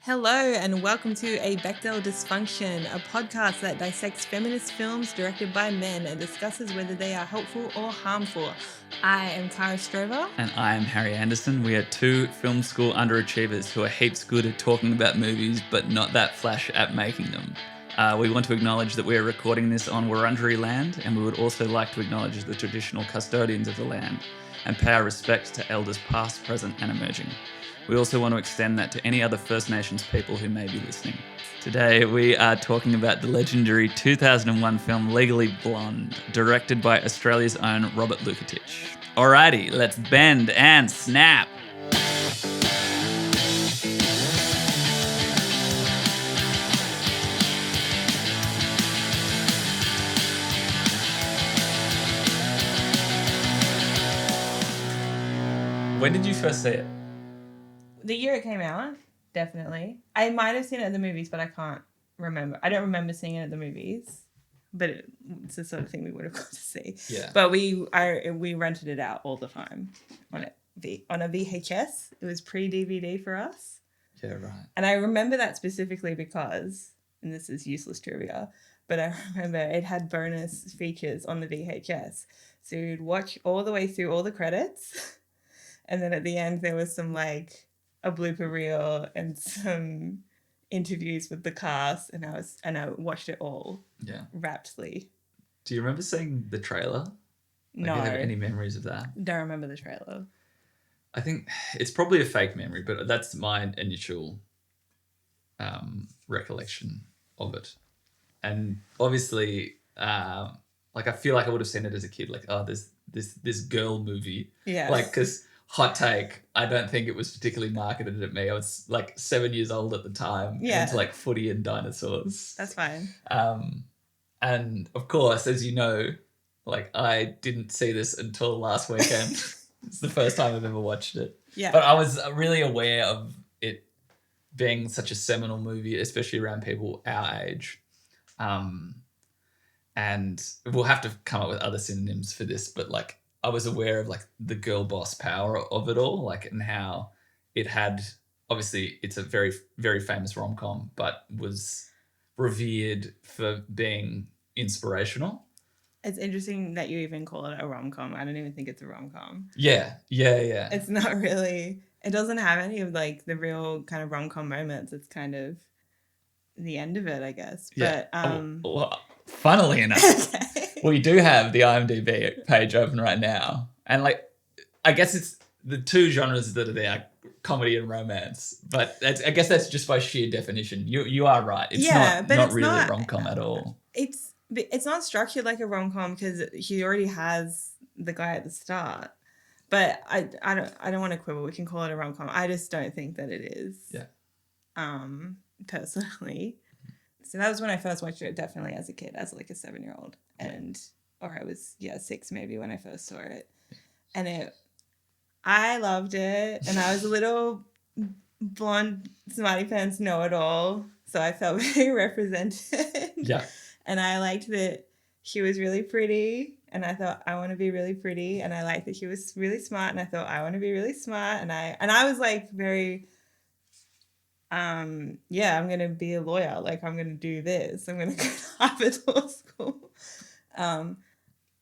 Hello and welcome to A Bechdel Dysfunction, a podcast that dissects feminist films directed by men and discusses whether they are helpful or harmful. I am Cara Strover. And I am Harry Anderson. We are two film school underachievers who are heaps good at talking about movies, but not that flash at making them. We want to acknowledge that we are recording this on Wurundjeri land, and we would also like to acknowledge the traditional custodians of the land and pay our respects to elders past, present, and emerging. We also want to extend that to any other First Nations people who may be listening. Today, we are talking about the legendary 2001 film Legally Blonde, directed by Australia's own Robert Luketic. Alrighty, let's bend and snap. When did you first see it? The year it came out, definitely. I might have seen it at the movies, but I can't remember. I don't remember seeing it at the movies, but it's the sort of thing we would have got to see. Yeah. But we rented it out all the time on a VHS. It was pre-DVD for us. Yeah, right. And I remember that specifically because, and this is useless trivia, but I remember it had bonus features on the VHS. So you'd watch all the way through all the credits, and then at the end there was some a blooper reel and some interviews with the cast, and I watched it all. Yeah. Raptly. Do you remember seeing the trailer? No. Do you have any memories of that? Don't remember the trailer. I think it's probably a fake memory, but that's my initial recollection of it. And obviously, I feel like I would have seen it as a kid. There's this girl movie. Yeah. Because hot take, I don't think it was particularly marketed at me. I was 7 years old at the time. Yeah. Into footy and dinosaurs. That's fine. And of course, as you know, I didn't see this until last weekend. It's the first time I've ever watched it. Yeah. But I was really aware of it being such a seminal movie, especially around people our age. And we'll have to come up with other synonyms for this, but I was aware of the girl boss power of it all, and how it had, obviously it's a very, very famous rom-com, but was revered for being inspirational. It's interesting that you even call it a rom-com. I don't even think it's a rom-com. Yeah. It's not really, it doesn't have any of the real kind of rom-com moments. It's kind of the end of it, I guess. Yeah. But well, funnily enough, okay. We do have the IMDb page open right now. And I guess it's the two genres that are there, comedy and romance. But I guess that's just by sheer definition. You are right. It's not really a rom-com at all. It's not structured like a rom-com because he already has the guy at the start. But I don't want to quibble. We can call it a rom-com. I just don't think that it is. Yeah. Personally. So that was when I first watched it, definitely as a kid, as a 7-year-old. Or I was 6 maybe when I first saw it. And I loved it. And I was a little blonde smarty pants know-it-all. So I felt very represented. Yeah. And I liked that she was really pretty. And I thought, I want to be really pretty. And I liked that she was really smart. And I thought, I want to be really smart. And I was very... I'm going to be a lawyer. I'm going to do this. I'm going to go to Harvard Law School.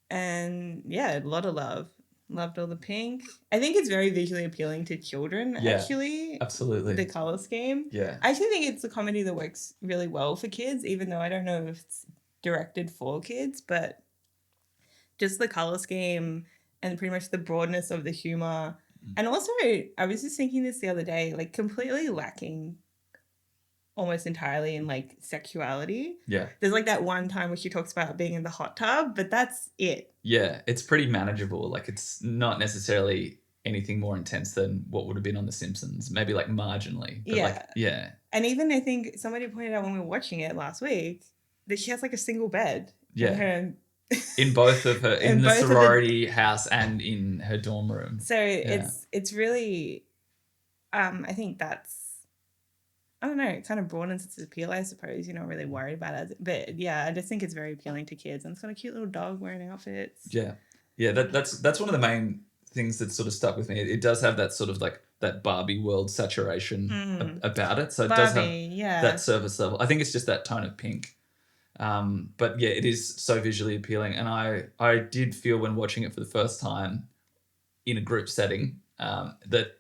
And a lot of love. Loved all the pink. I think it's very visually appealing to children, actually. Absolutely. The color scheme. Yeah. I actually think it's a comedy that works really well for kids, even though I don't know if it's directed for kids, but just the color scheme and pretty much the broadness of the humor. And also, I was just thinking this the other day, completely lacking almost entirely in sexuality. Yeah. There's that one time where she talks about being in the hot tub, but that's it. Yeah, it's pretty manageable. It's not necessarily anything more intense than what would have been on The Simpsons. Maybe marginally. But yeah. And even I think somebody pointed out when we were watching it last week that she has a single bed. Yeah. In both of her, in the sorority house and in her dorm room. So it's really, I think that's, I don't know, it kind of broadens its appeal, I suppose. You're not really worried about it. But yeah, I just think it's very appealing to kids. And it's got a cute little dog wearing outfits. Yeah. Yeah, that's one of the main things that sort of stuck with me. It does have that sort of that Barbie world saturation about it. So it does have Barbie, yeah. that surface level. I think it's just that tone of pink. But yeah, it is so visually appealing. And I did feel when watching it for the first time in a group setting that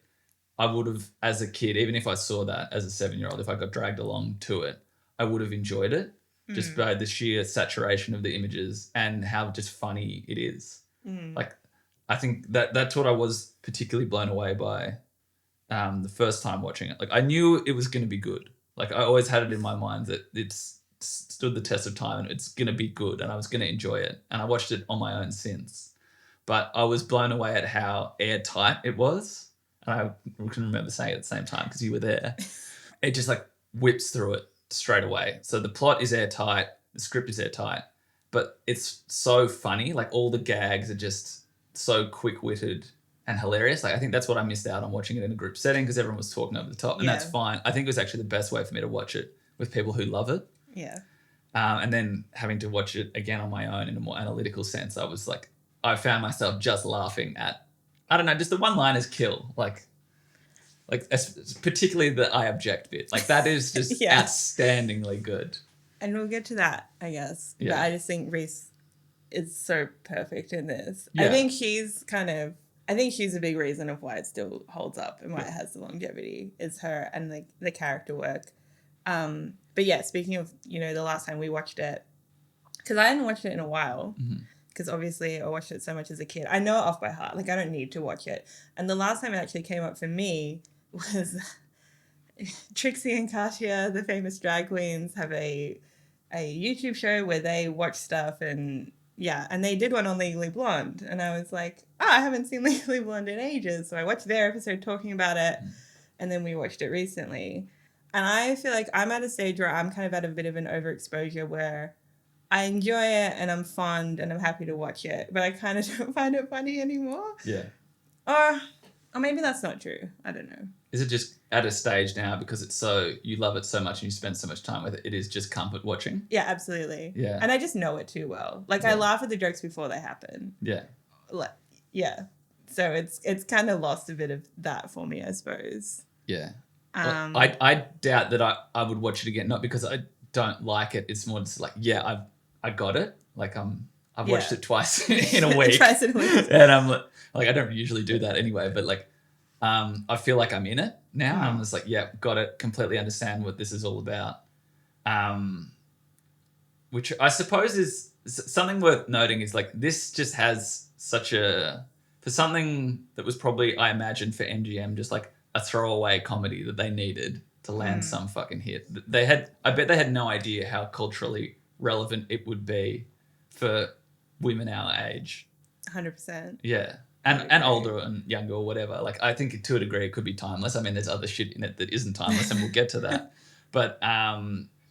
I would have, as a kid, even if I saw that as a 7-year-old, if I got dragged along to it, I would have enjoyed it just by the sheer saturation of the images and how just funny it is. Like, I think that's what I was particularly blown away by the first time watching it. Like, I knew it was going to be good. Like, I always had it in my mind that it's stood the test of time and it's going to be good and I was going to enjoy it. And I watched it on my own since. But I was blown away at how airtight it was. And I can remember saying it at the same time because you were there. It just like whips through it straight away. So the plot is airtight, the script is airtight, but it's so funny. Like all the gags are just so quick-witted and hilarious. Like I think that's what I missed out on watching it in a group setting because everyone was talking over the top, and that's fine. I think it was actually the best way for me to watch it with people who love it. Yeah. And then having to watch it again on my own in a more analytical sense, I found myself just laughing at, I don't know, just the one-liners kill. Like particularly the I object bit. Like that is just outstandingly good. And we'll get to that, I guess. Yeah. But I just think Reese is so perfect in this. Yeah. I think she's a big reason of why it still holds up and why it has the longevity is her and like the character work. But yeah, speaking of, the last time we watched it, because I hadn't watched it in a while, because obviously I watched it so much as a kid. I know it off by heart. Like I don't need to watch it. And the last time it actually came up for me was Trixie and Katya, the famous drag queens, have a YouTube show where they watch stuff and they did one on Legally Blonde. And I was like, I haven't seen Legally Blonde in ages. So I watched their episode talking about it and then we watched it recently. And I feel like I'm at a stage where I'm kind of at a bit of an overexposure where I enjoy it and I'm fond and I'm happy to watch it, but I kind of don't find it funny anymore. Yeah. Or maybe that's not true. I don't know. Is it just at a stage now because you love it so much and you spend so much time with it, it is just comfort watching? Yeah, absolutely. Yeah. And I just know it too well. Like I laugh at the jokes before they happen. Yeah. Yeah. So it's kind of lost a bit of that for me, I suppose. Yeah. Well, I doubt that I would watch it again, not because I don't like it. It's more just like, I got it. Like I've watched it twice in a week. Twice in a week. And I'm like, I don't usually do that anyway, but like, I feel like I'm in it now. I'm just like, got it. Completely understand what this is all about. Which I suppose is something worth noting is like, this just has for something that was probably, I imagine for MGM, just like a throwaway comedy that they needed to land some fucking hit. I bet they had no idea how culturally relevant it would be for women our age. 100%. Yeah. And older and younger or whatever. Like, I think to a degree it could be timeless. I mean, there's other shit in it that isn't timeless and we'll get to that. But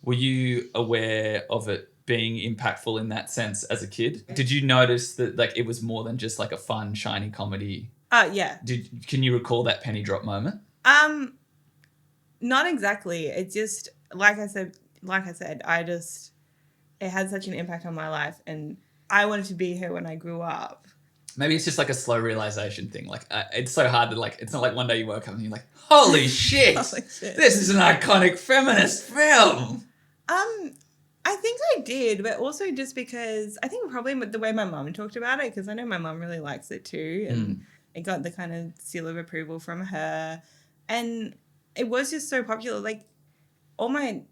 were you aware of it being impactful in that sense as a kid? Did you notice that like it was more than just like a fun, shiny comedy? Yeah. Can you recall that penny drop moment? Not exactly. It just, like I said, it had such an impact on my life and I wanted to be her when I grew up. Maybe it's just like a slow realization thing. Like it's so hard to like, it's not like one day you woke up and you're like, holy shit, this is an iconic feminist film. I think I did, but also just because I think probably the way my mum talked about it, because I know my mum really likes it too. And it got the kind of seal of approval from her. And it was just so popular. Like all my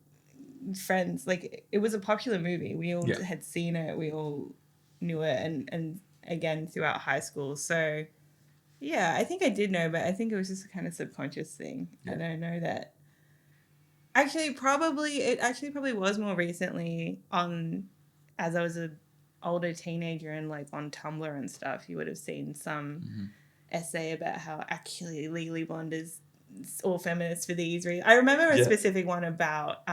friends, like it was a popular movie. We all had seen it. We all knew it. And again, throughout high school. So yeah, I think I did know, but I think it was just a kind of subconscious thing. Yeah. I don't know that. It probably was more recently as I was an older teenager and like on Tumblr and stuff, you would have seen some essay about how actually Legally Blonde is all feminist for these reasons. I remember a specific one about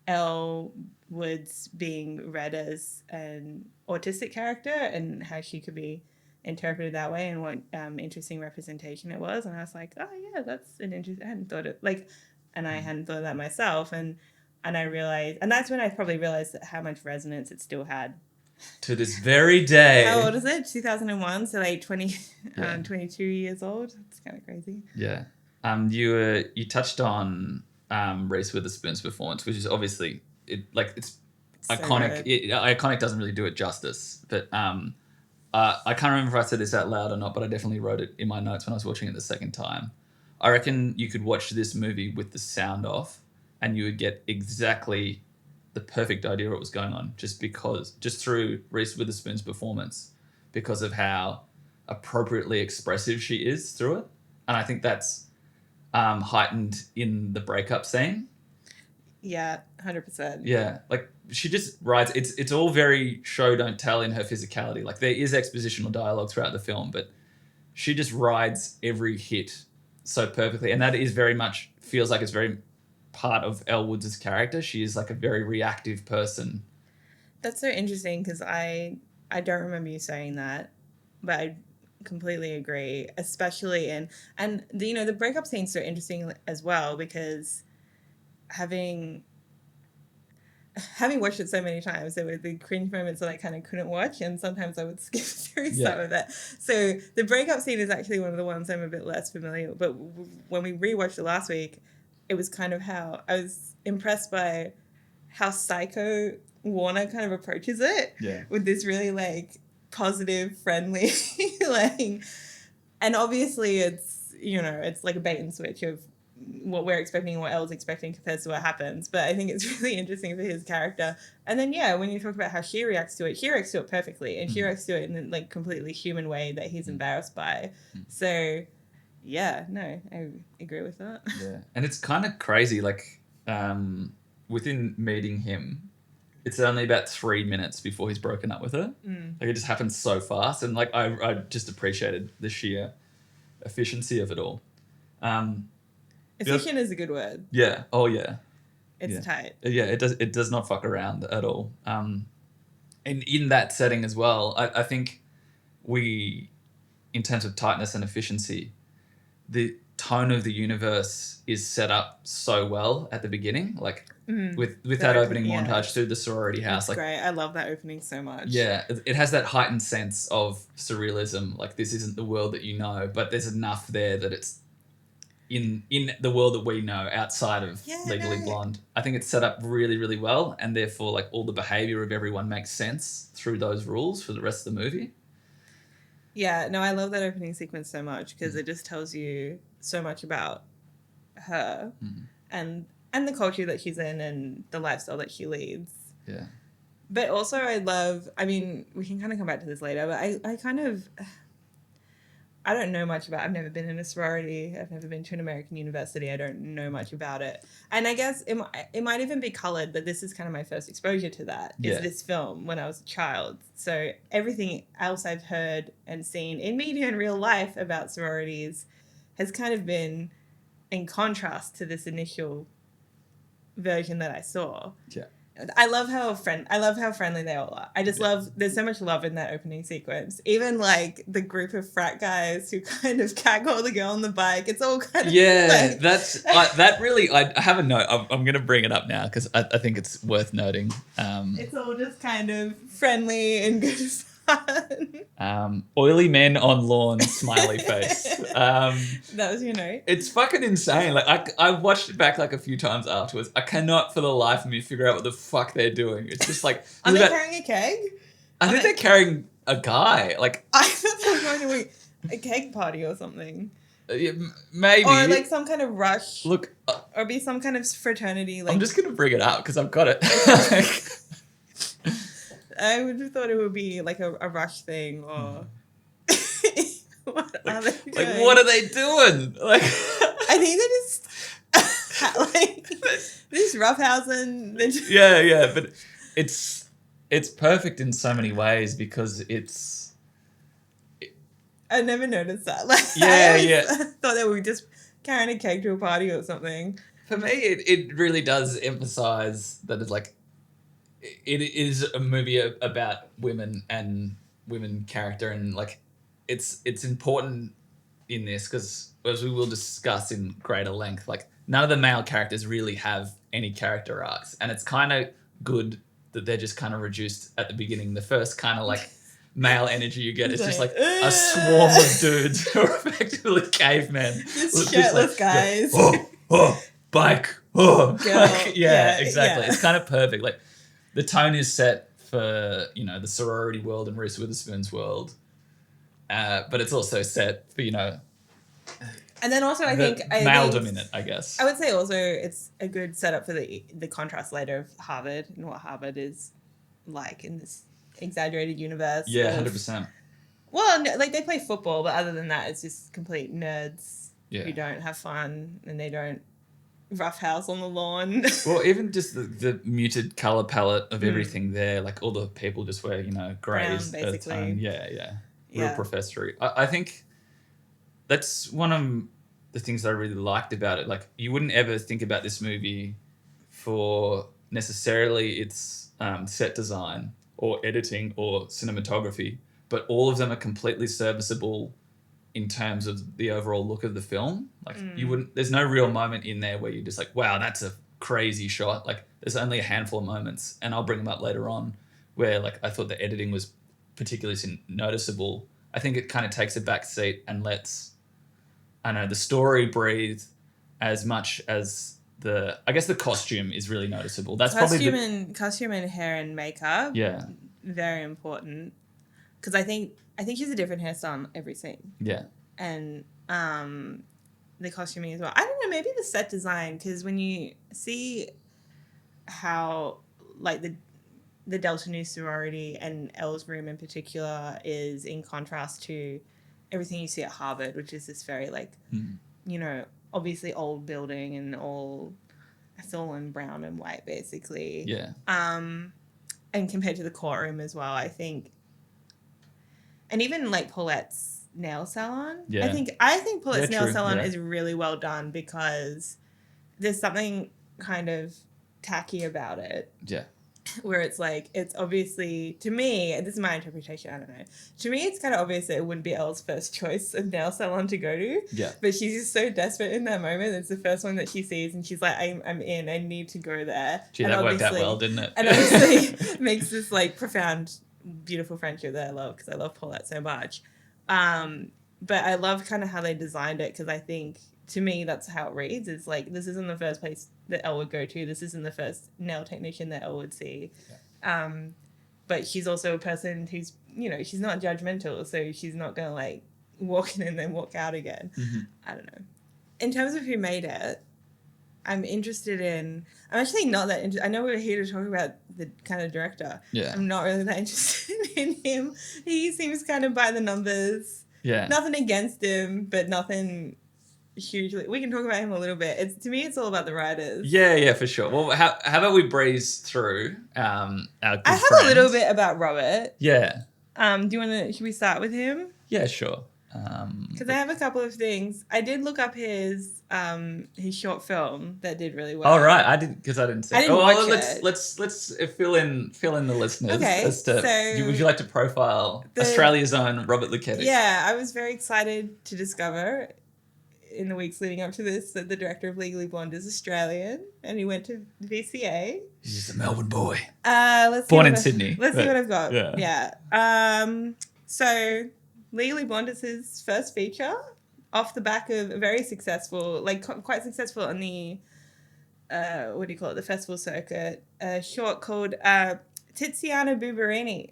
Elle Woods being read as an autistic character and how she could be interpreted that way and what interesting representation it was. And I was like, oh yeah, that's an interesting, I hadn't thought of that myself. And I realized, and that's when I probably realized how much resonance it still had to this very day. How old is it? 2001, so like 20, Yeah. 22 years old. It's kind of crazy. Yeah. You touched on Reese Witherspoon's performance, which is obviously it's So iconic. good. Iconic doesn't really do it justice, but I can't remember if I said this out loud or not, but I definitely wrote it in my notes when I was watching it the second time. I reckon you could watch this movie with the sound off, and you would get exactly the perfect idea of what was going on, just through Reese Witherspoon's performance, because of how appropriately expressive she is through it, and I think that's heightened in the breakup scene. Yeah, 100%. Yeah, like she just rides. It's all very show don't tell in her physicality. Like there is expositional dialogue throughout the film, but she just rides every hit so perfectly, and that is very much feels like it's very part of Elle Woods' character. She is like a very reactive person. That's so interesting because I don't remember you saying that, but I completely agree, especially and the breakup scene's so interesting as well because having watched it so many times, there were the cringe moments that I kind of couldn't watch, and sometimes I would skip through some of it. So the breakup scene is actually one of the ones I'm a bit less familiar with. But when we rewatched it last week, it was kind of how I was impressed by how psycho Warner kind of approaches it. Yeah. With this really like positive, friendly, like, and obviously it's like a bait and switch of what we're expecting and what Elle's expecting compared to what happens. But I think it's really interesting for his character. And then, when you talk about how she reacts to it perfectly. And she reacts to it in a like completely human way that he's embarrassed by. So, yeah, no, I agree with that. Yeah. And it's kind of crazy. Like, within meeting him, it's only about 3 minutes before he's broken up with her. Like, it just happens so fast. And, like, I just appreciated the sheer efficiency of it all. Efficient is a good word. Yeah. Oh, yeah. It's tight. Yeah, it does not fuck around at all. And in that setting as well, I think we, in terms of tightness and efficiency, the tone of the universe is set up so well at the beginning, like with that opening montage through the sorority house. It's like great. I love that opening so much. Yeah, it has that heightened sense of surrealism. Like this isn't the world that you know, but there's enough there that it's in the world that we know outside of Legally Blonde. I think it's set up really, really well, and therefore like all the behavior of everyone makes sense through those rules for the rest of the movie. Yeah, no, I love that opening sequence so much because it just tells you so much about her and the culture that she's in and the lifestyle that she leads. Yeah. But also I mean, we can kind of come back to this later, but I don't know much about I've never been in a sorority. I've never been to an American university. I don't know much about it. And I guess it might even be colored, but this is kind of my first exposure to that, is this film when I was a child. So everything else I've heard and seen in media and real life about sororities has kind of been in contrast to this initial version that I saw. Yeah. I love how friendly they all are. I just love, there's so much love in that opening sequence. Even like the group of frat guys who kind of cackle the girl on the bike. It's all kind of like, that really, I have a note. I'm going to bring it up now because I think it's worth noting. It's all just kind of friendly and good fun. Oily men on lawn, smiley face. That was your note? It's fucking insane. Like I watched it back like a few times afterwards. I cannot for the life of me figure out what the fuck they're doing. It's just like... Are they carrying a keg? I think they're carrying a guy. Like I thought they were going to a keg party or something. Maybe. Or like some kind of rush. Look. Or be some kind of fraternity. Like, I'm just going to bring it up because I've got it. I would have thought it would be like a rush thing or... What are they doing? Like, what are they doing? Like, I think they're just like they're just roughhousing. Yeah, but it's perfect in so many ways because I never noticed that. Like, I thought they were just carrying a cake to a party or something. For me, it really does emphasize that it's like it is a movie about women and women character, and like it's important in this because, as we will discuss in greater length, like none of the male characters really have any character arcs, and it's kind of good that they're just kind of reduced at the beginning. The first kind of like male energy you get is just like a swarm of dudes who are effectively cavemen. Just shirtless guys. Bike. Girl. Yeah, exactly. Yeah. It's kind of perfect. Like the tone is set for, the sorority world and Reese Witherspoon's world. But it's also set for, and then also I think maledom in it, I guess. I would say also it's a good setup for the contrast later of Harvard and what Harvard is like in this exaggerated universe. Yeah, 100%. Well, no, like they play football, but other than that, it's just complete nerds Yeah. who don't have fun and they don't roughhouse on the lawn. Well, even just the muted color palette of everything there, like all the people just wear, grays, Brown, earth tone. Yeah. Real Yeah. professory. I think that's one of the things that I really liked about it. Like, you wouldn't ever think about this movie for necessarily its set design or editing or cinematography, but all of them are completely serviceable in terms of the overall look of the film. Like, there's no real moment in there where you're just like, wow, that's a crazy shot. Like, there's only a handful of moments, and I'll bring them up later on, where like I thought the editing was particularly noticeable. I think it kind of takes a back seat and lets, the story breathe as much as I guess the costume is really noticeable. That's costume probably costume and hair and makeup. Yeah. Very important. Because I think she's a different hairstyle in every scene. Yeah. And the costuming as well. I don't know, maybe the set design, because when you see how like the Delta Nu sorority and Elle's room in particular is in contrast to everything you see at Harvard, which is this very like, obviously old building and it's all in brown and white basically. Yeah. And compared to the courtroom as well, I think, and even like Paulette's nail salon. Yeah. I think Paulette's nail true. salon Yeah. is really well done because there's something kind of tacky about it. Yeah. Where it's like, it's obviously, to me, this is my interpretation, I don't know. To me, it's kind of obvious that it wouldn't be Elle's first choice of nail salon to go to. Yeah. But she's just so desperate in that moment. It's the first one that she sees and she's like, I'm in, I need to go there. Gee, and that worked out well, didn't it? And obviously makes this like profound, beautiful friendship that I love because I love Paulette so much. But I love kind of how they designed it because I think, to me, that's how it reads. It's like, this isn't the first place that Elle would go to. This isn't the first nail technician that Elle would see. Yeah. But she's also a person who's, she's not judgmental. So she's not going to like walk in and then walk out again. Mm-hmm. I don't know. In terms of who made it, I'm actually not that interested. I know we're here to talk about the kind of director. Yeah. I'm not really that interested in him. He seems kind of by the numbers. Yeah. Nothing against him, but nothing hugely. We can talk about him a little bit. To me, it's all about the writers. Yeah, for sure. Well, how about we breeze through our good I have friends. a little bit about Robert. Yeah. Should we start with him? Yeah, sure. Because I have a couple of things. I did look up his short film that did really well. Oh right, I didn't see. I didn't watch it. Let's fill in the listeners. Okay, Would you like to profile Australia's own Robert Luketic? Yeah, I was very excited to discover in the weeks leading up to this that the director of Legally Blonde is Australian and he went to VCA. He's a Melbourne boy. Born in Sydney. Let's see what I've got. Yeah. So Legally Blonde is his first feature off the back of a very successful, quite successful on the, the festival circuit, a short called Tiziana Bubarini,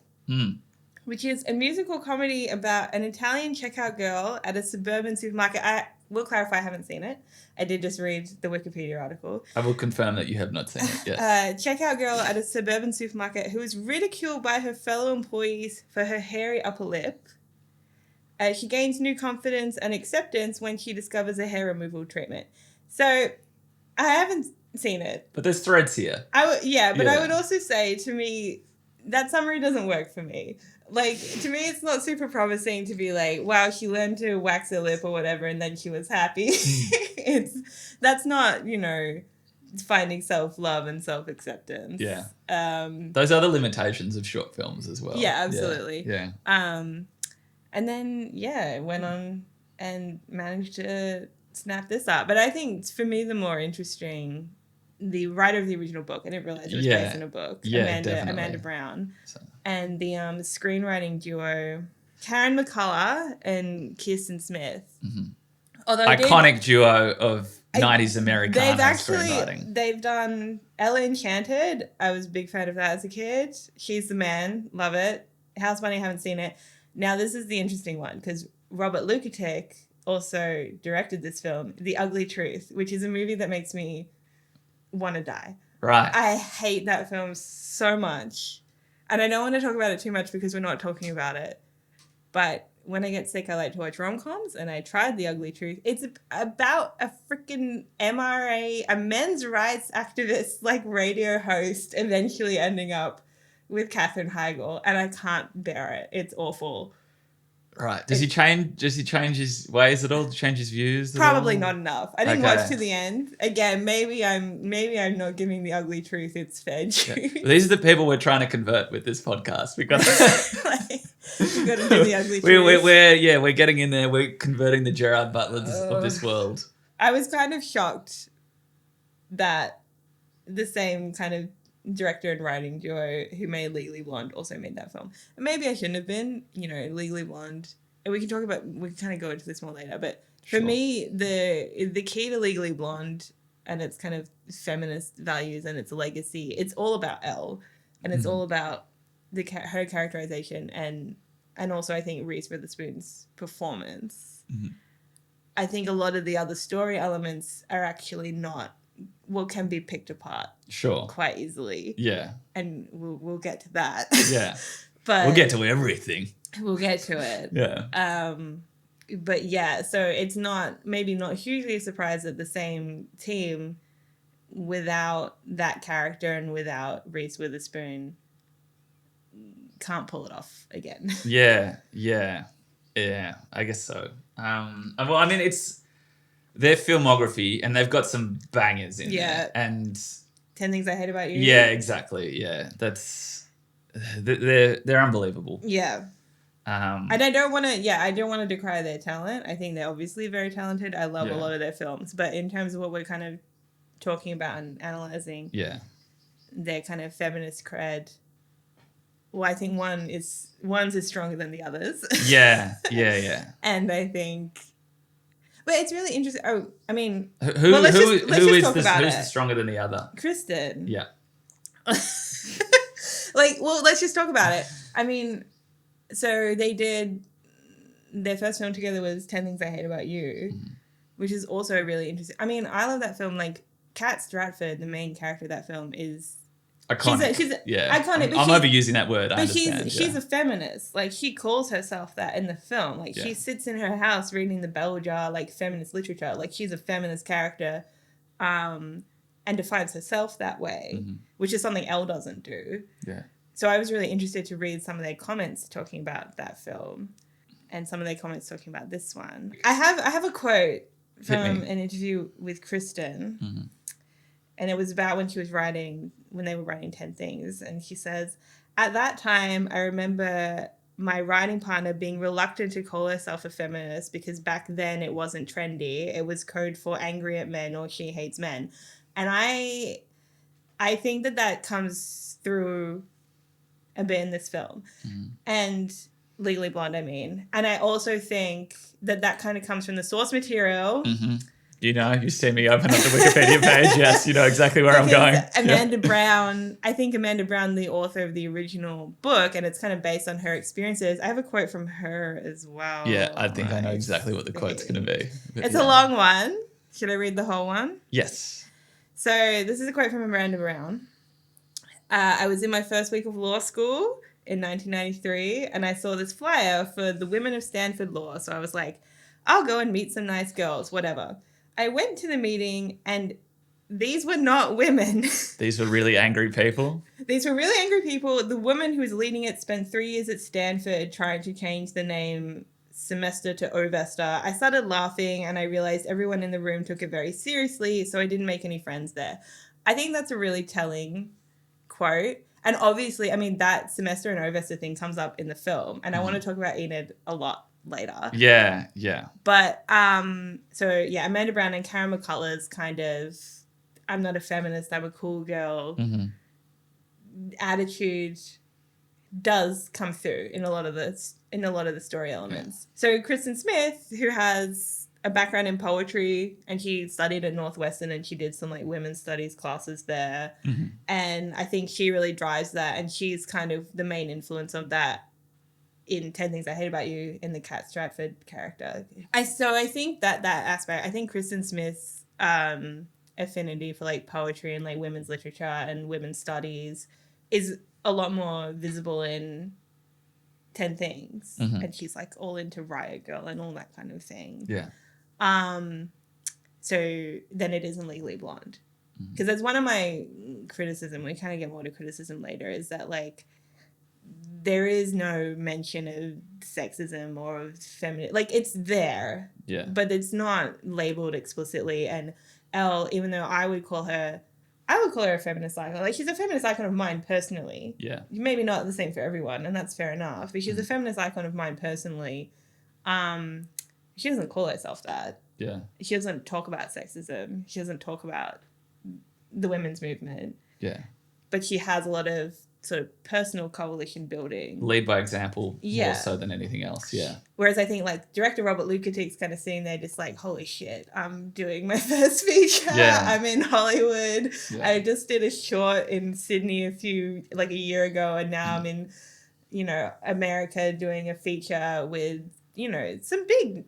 which is a musical comedy about an Italian checkout girl at a suburban supermarket. I will clarify, I haven't seen it. I did just read the Wikipedia article. I will confirm that you have not seen it, yes. Checkout girl at a suburban supermarket who is ridiculed by her fellow employees for her hairy upper lip. She gains new confidence and acceptance when she discovers a hair removal treatment. So, I haven't seen it. But there's threads here. I would also say, to me, that summary doesn't work for me. To me, it's not super promising to be like, wow, she learned to wax her lip or whatever, and then she was happy. That's not, finding self-love and self-acceptance. Yeah. Those are the limitations of short films as well. Yeah, absolutely. Yeah. And then, went on and managed to snap this up. But I think, for me, the more interesting the writer of the original book. I didn't realize it was Yeah. based on a book. Yeah, definitely. Amanda Brown. So- And the screenwriting duo, Karen McCullough and Kirsten Smith. Although Iconic duo of 90s Americana screenwriting. They've done Ella Enchanted. I was a big fan of that as a kid. She's the Man. Love it. House Bunny, haven't seen it. Now, this is the interesting one because Robert Luketic also directed this film, The Ugly Truth, which is a movie that makes me want to die. Right. I hate that film so much. And I don't want to talk about it too much because we're not talking about it. But when I get sick, I like to watch rom-coms, and I tried The Ugly Truth. It's about a freaking MRA, a men's rights activist, like radio host, eventually ending up with Katherine Heigl, and I can't bear it. It's awful. Right. Does he change his ways at all? Change his views? Probably not enough. I didn't watch to the end. Again, maybe I'm not giving The Ugly Truth its fair due. Yeah. Well, these are the people we're trying to convert with this podcast. We've got We've got to do The Ugly Truth. We're getting in there. We're converting the Gerard Butlers of this world. I was kind of shocked that the same kind of director and writing duo who made Legally Blonde also made that film. And maybe I shouldn't have been, Legally Blonde. And we can kind of go into this more later. But for me, the key to Legally Blonde and its kind of feminist values and its legacy, it's all about Elle. And it's all about her characterization and also I think Reese Witherspoon's performance. I think a lot of the other story elements are actually not can be picked apart quite easily. Yeah. And we'll get to that. Yeah. But we'll get to everything. We'll get to it. Yeah. But yeah, so it's maybe not hugely surprised that the same team without that character and without Reese Witherspoon can't pull it off again. Yeah. I guess so. Well, I mean, it's their filmography, and they've got some bangers in there. And 10 Things I Hate About You. Yeah, exactly. Yeah, they're unbelievable. Yeah. And I don't want to decry their talent. I think they're obviously very talented. I love a lot of their films, but in terms of what we're kind of talking about and analyzing, their kind of feminist cred. Well, I think one's is stronger than the others. Yeah. And I think, but it's really interesting. Oh, I mean, let's just talk about it. Who's stronger than the other? Kristen. Yeah. Let's just talk about it. I mean, so they did their first film together was 10 Things I Hate About You, which is also really interesting. I mean, I love that film. Like, Kat Stratford, the main character of that film, is iconic. She's iconic. I'm overusing that word. But she's a feminist. Like, she calls herself that in the film. Like, she sits in her house reading the bell jar, like, feminist literature. Like, she's a feminist character, and defines herself that way, which is something Elle doesn't do. Yeah. So I was really interested to read some of their comments talking about that film, and some of their comments talking about this one. I have a quote from an interview with Kristen. And it was about when they were writing 10 Things. And she says, at that time, I remember my writing partner being reluctant to call herself a feminist because back then it wasn't trendy. It was code for angry at men or she hates men. And I think that comes through a bit in this film. And Legally Blonde, I mean. And I also think that kind of comes from the source material. You see me open up the Wikipedia page. Yes, you know exactly where I'm going. Amanda Brown, I think Amanda Brown, the author of the original book, and it's kind of based on her experiences. I have a quote from her as well. Yeah, I think I know exactly what the quote's going to be. It's a long one. Should I read the whole one? Yes. So this is a quote from Amanda Brown. I was in my first week of law school in 1993, and I saw this flyer for the Women of Stanford Law. So I was like, I'll go and meet some nice girls, whatever. I went to the meeting, and these were not women. These were really angry people? These were really angry people. The woman who was leading it spent 3 years at Stanford trying to change the name Semester to Ovester. I started laughing, and I realized everyone in the room took it very seriously, so I didn't make any friends there. I think that's a really telling quote. And obviously, I mean, that Semester and Ovester thing comes up in the film, and I want to talk about Enid a lot later. Yeah. But, so, yeah, Amanda Brown and Karen McCullough's kind of I'm not a feminist, I'm a cool girl attitude does come through in a lot of the story elements. So Kristen Smith, who has a background in poetry, and she studied at Northwestern, and she did some like women's studies classes there, and I think she really drives that, and she's kind of the main influence of that in 10 Things I Hate About You, in the Kat Stratford character. I think that aspect, I think Kristen Smith's affinity for like poetry and like women's literature and women's studies is a lot more visible in 10 Things. And she's like all into Riot Girl and all that kind of thing. Yeah. So then it is in Legally Blonde. Because that's one of my criticism, we kind of get more to criticism later, is that like there is no mention of sexism or of feminine, like it's there, but it's not labeled explicitly. And Elle, even though I would call her a feminist icon. Like she's a feminist icon of mine personally. Yeah. Maybe not the same for everyone, and that's fair enough. But she's a feminist icon of mine personally. She doesn't call herself that. Yeah. She doesn't talk about sexism. She doesn't talk about the women's movement. Yeah. But she has a lot of sort of personal coalition building. Lead by example more so than anything else. Yeah. Whereas I think like director Robert Luketic's kind of sitting there just like, holy shit, I'm doing my first feature. Yeah. I'm in Hollywood. Yeah. I just did a short in Sydney a year ago, and now I'm in, America doing a feature with, some big...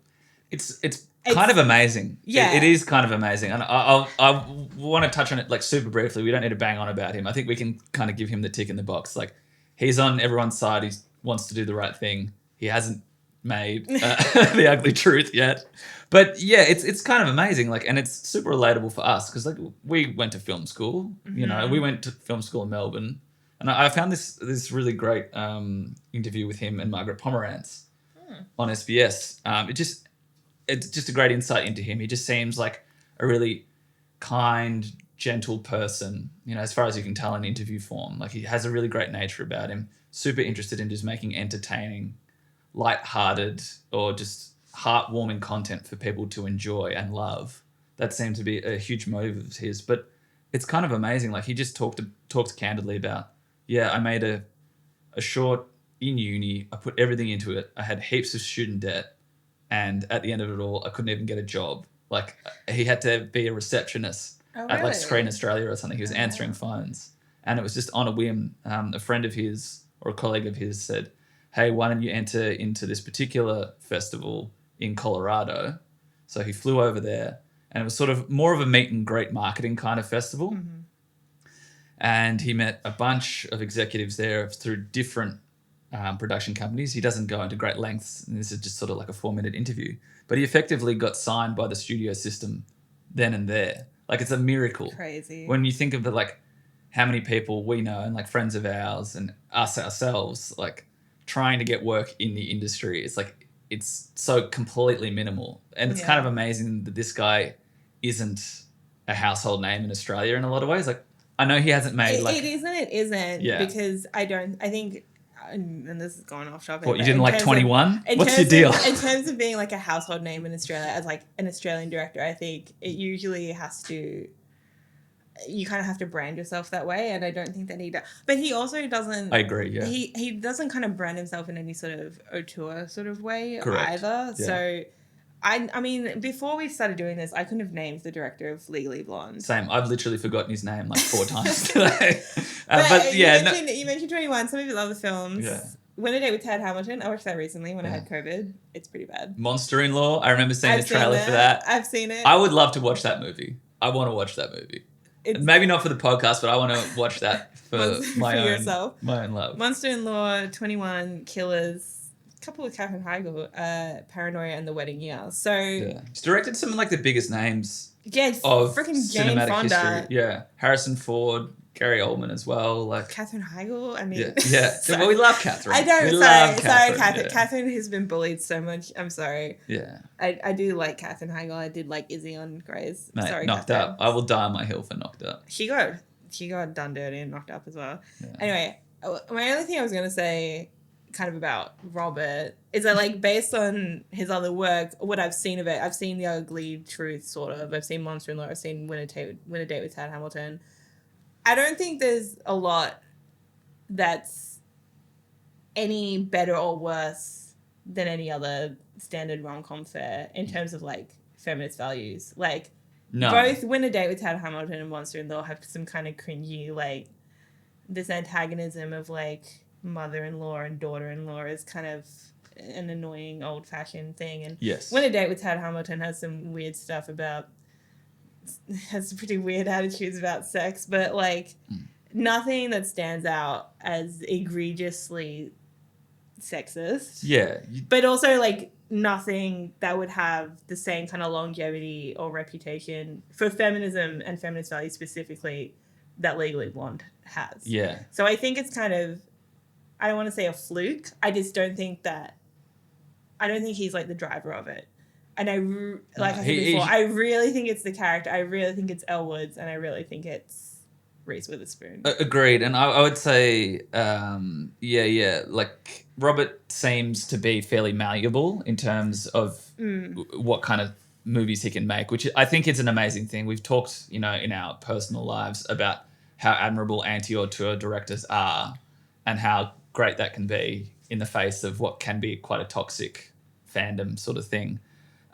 It's kind of amazing. Yeah. It is kind of amazing. And I want to touch on it like super briefly. We don't need to bang on about him. I think we can kind of give him the tick in the box. Like he's on everyone's side. He wants to do the right thing. He hasn't made The Ugly Truth yet. But yeah, it's kind of amazing. Like, and it's super relatable for us because like we went to film school, we went to film school in Melbourne. And I found this really great interview with him and Margaret Pomerantz on SBS. It's just a great insight into him. He just seems like a really kind, gentle person, as far as you can tell in interview form. Like he has a really great nature about him, super interested in just making entertaining, light-hearted or just heartwarming content for people to enjoy and love. That seemed to be a huge motive of his. But it's kind of amazing. Like he just talked candidly about, I made a short in uni. I put everything into it. I had heaps of student debt. And at the end of it all, I couldn't even get a job. Like he had to be a receptionist at like Screen Australia or something. He was answering phones. And it was just on a whim. A friend of his or a colleague of his said, hey, why don't you enter into this particular festival in Colorado? So he flew over there, and it was sort of more of a meet and greet marketing kind of festival. And he met a bunch of executives there through different production companies. He doesn't go into great lengths, and this is just sort of like a 4-minute interview. But he effectively got signed by the studio system then and there. Like it's a miracle. Crazy. When you think of like how many people we know and like friends of ours and us ourselves like trying to get work in the industry, it's like it's so completely minimal. And it's kind of amazing that this guy isn't a household name in Australia in a lot of ways. Like I know he hasn't made it isn't because I think, and this is going off topic. What, you didn't like 21? What's your deal? In terms of being like a household name in Australia as like an Australian director, I think it usually you kind of have to brand yourself that way, and I don't think that he does. But he also doesn't... I agree, yeah. He doesn't kind of brand himself in any sort of auteur sort of way Correct. either. Yeah. So... I mean, before we started doing this, I couldn't have named the director of Legally Blonde. Same. I've literally forgotten his name like 4 times today. But you mentioned 21. Some of you love the films. Yeah. Win a Date with Tad Hamilton. I watched that recently when I had COVID. It's pretty bad. Monster-in-Law. I remember seeing the trailer for that. I've seen it. I would love to watch that movie. I want to watch that movie. Maybe not for the podcast, but I want to watch that for my own love. Monster-in-Law, 21, Killers. Couple with Katherine Heigl, Paranoia and The Wedding Year. So He's directed some of like the biggest names of freaking Jane Fonda. History. Yeah. Harrison Ford, Gary Oldman as well. Like Katherine Heigl. I mean, well, we love Katherine. I don't. Sorry, Katherine. Katherine has been bullied so much. I'm sorry. Yeah. I do like Katherine Heigl. I did like Izzy on Grey's. Mate, sorry, Knocked Katherine. Up. I will die on my hill for Knocked Up. She got done dirty and knocked up as well. Yeah. Anyway, my only thing I was gonna say, kind of about Robert is that, like, based on his other work, what I've seen of it, I've seen The Ugly Truth, sort of. I've seen Monster-in-Law. I've seen Win a Date with Tad Hamilton. I don't think there's a lot that's any better or worse than any other standard rom-com fare in terms of, like, feminist values. Like, both Win a Date with Tad Hamilton and Monster-in-Law have some kind of cringy, like, this antagonism of, like, mother-in-law and daughter-in-law is kind of an annoying old-fashioned thing. And Win a Date with Tad Hamilton has some weird stuff about, has some pretty weird attitudes about sex, but, like, nothing that stands out as egregiously sexist. Yeah. But also, like, nothing that would have the same kind of longevity or reputation for feminism and feminist values specifically that Legally Blonde has. Yeah. So I think it's kind of, I don't want to say a fluke. I just don't think he's, like, the driver of it. And I said before, I really think it's the character. I really think it's Elle Woods, and I really think it's Reese Witherspoon. Agreed. And I would say, like, Robert seems to be fairly malleable in terms of what kind of movies he can make, which I think is an amazing thing. We've talked, in our personal lives about how admirable anti-auteur directors are and how great that can be in the face of what can be quite a toxic fandom sort of thing.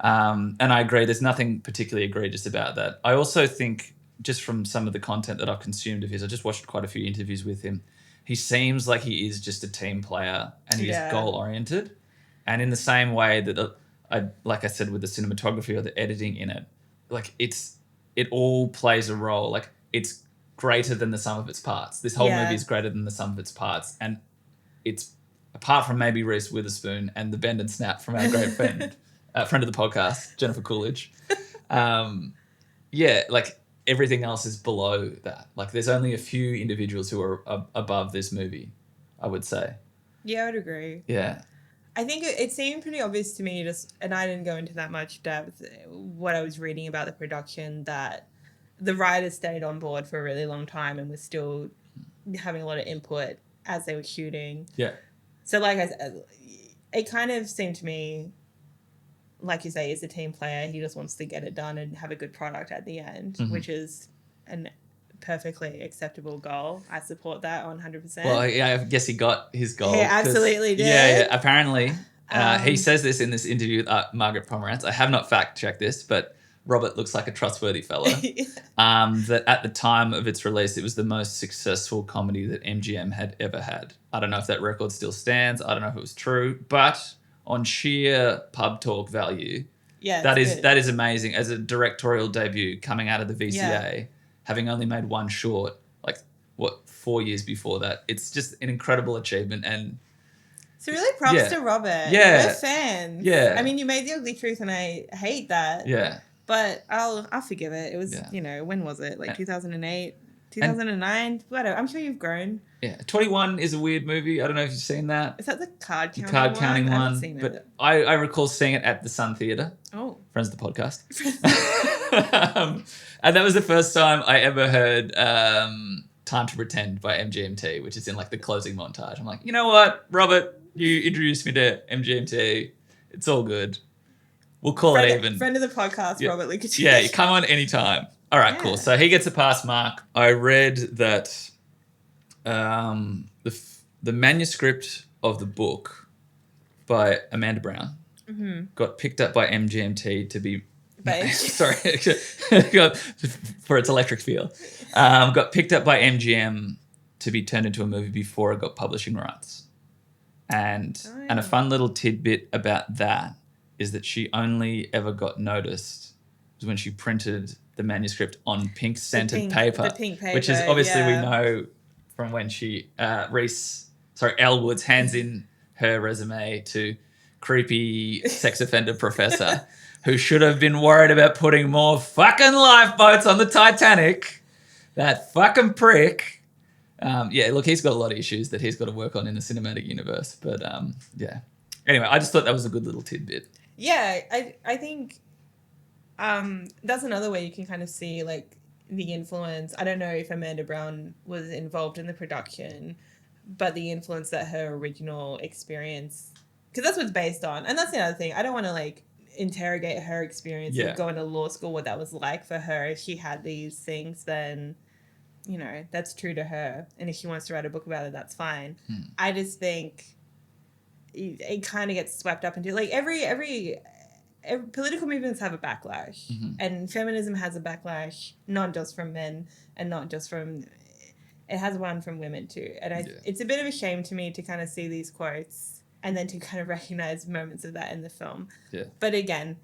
And I agree, there's nothing particularly egregious about that. I also think, just from some of the content that I've consumed of his, I just watched quite a few interviews with him. He seems like he is just a team player and he is goal-oriented. And in the same way that, like I said, with the cinematography or the editing in it, like, it all plays a role. Like, it's greater than the sum of its parts. This whole movie is greater than the sum of its parts. And it's, apart from maybe Reese Witherspoon and the bend and snap from our great friend, friend of the podcast, Jennifer Coolidge. Like, everything else is below that. Like, there's only a few individuals who are above this movie, I would say. Yeah, I would agree. Yeah. I think it seemed pretty obvious to me, and I didn't go into that much depth, what I was reading about the production, that the writers stayed on board for a really long time and was still having a lot of input as they were shooting. Yeah. So, like I said, it kind of seemed to me, like you say, he's a team player. He just wants to get it done and have a good product at the end, which is an perfectly acceptable goal. I support that 100%. Well, yeah, I guess he got his goal. He absolutely did. Yeah, apparently. He says this in this interview with Margaret Pomerantz. I have not fact-checked this, but Robert looks like a trustworthy fellow. That at the time of its release, it was the most successful comedy that MGM had ever had. I don't know if that record still stands. I don't know if it was true, but on sheer pub talk value, that is amazing. As a directorial debut coming out of the VCA, having only made one short, 4 years before that, it's just an incredible achievement. And so really props to Robert. Yeah. We're fans. Yeah. I mean, you made The Ugly Truth and I hate that. Yeah. But I'll forgive it. It was, when was it? Like 2008, 2009? Whatever. I'm sure you've grown. Yeah. 21 is a weird movie. I don't know if you've seen that. Is that the card counting one? Card counting one. I haven't seen it. I recall seeing it at the Sun Theatre. Oh. Friends of the podcast. And that was the first time I ever heard Time to Pretend by MGMT, which is in, like, the closing montage. I'm like, you know what, Robert, you introduced me to MGMT. It's all good. We'll call it even. Friend of the podcast, Robert Luketic. Yeah, you come on anytime. All right, cool. So he gets a pass mark. I read that the manuscript of the book by Amanda Brown got picked up by MGMT to be... Sorry. For its electric feel. Got picked up by MGM to be turned into a movie before it got publishing rights. And a fun little tidbit about that is that she only ever got noticed when she printed the manuscript on pink scented paper. The pink paper, which is obviously we know from when she Elle Woods hands in her resume to creepy sex offender professor who should have been worried about putting more fucking lifeboats on the Titanic. That fucking prick. Look, he's got a lot of issues that he's got to work on in the cinematic universe. But anyway, I just thought that was a good little tidbit. Yeah, I think that's another way you can kind of see, like, the influence. I don't know if Amanda Brown was involved in the production, but the influence that her original experience, because that's what's based on. And that's the other thing. I don't want to like interrogate her experience of going to law school, what that was like for her. If she had these things, then, you know, that's true to her. And if she wants to write a book about it, that's fine. I just think it kind of gets swept up into like every political movements have a backlash, and feminism has a backlash, not just from men and not just from, it has one from women too. And it's a bit of a shame to me to kind of see these quotes and then to kind of recognize moments of that in the film. Yeah. But again,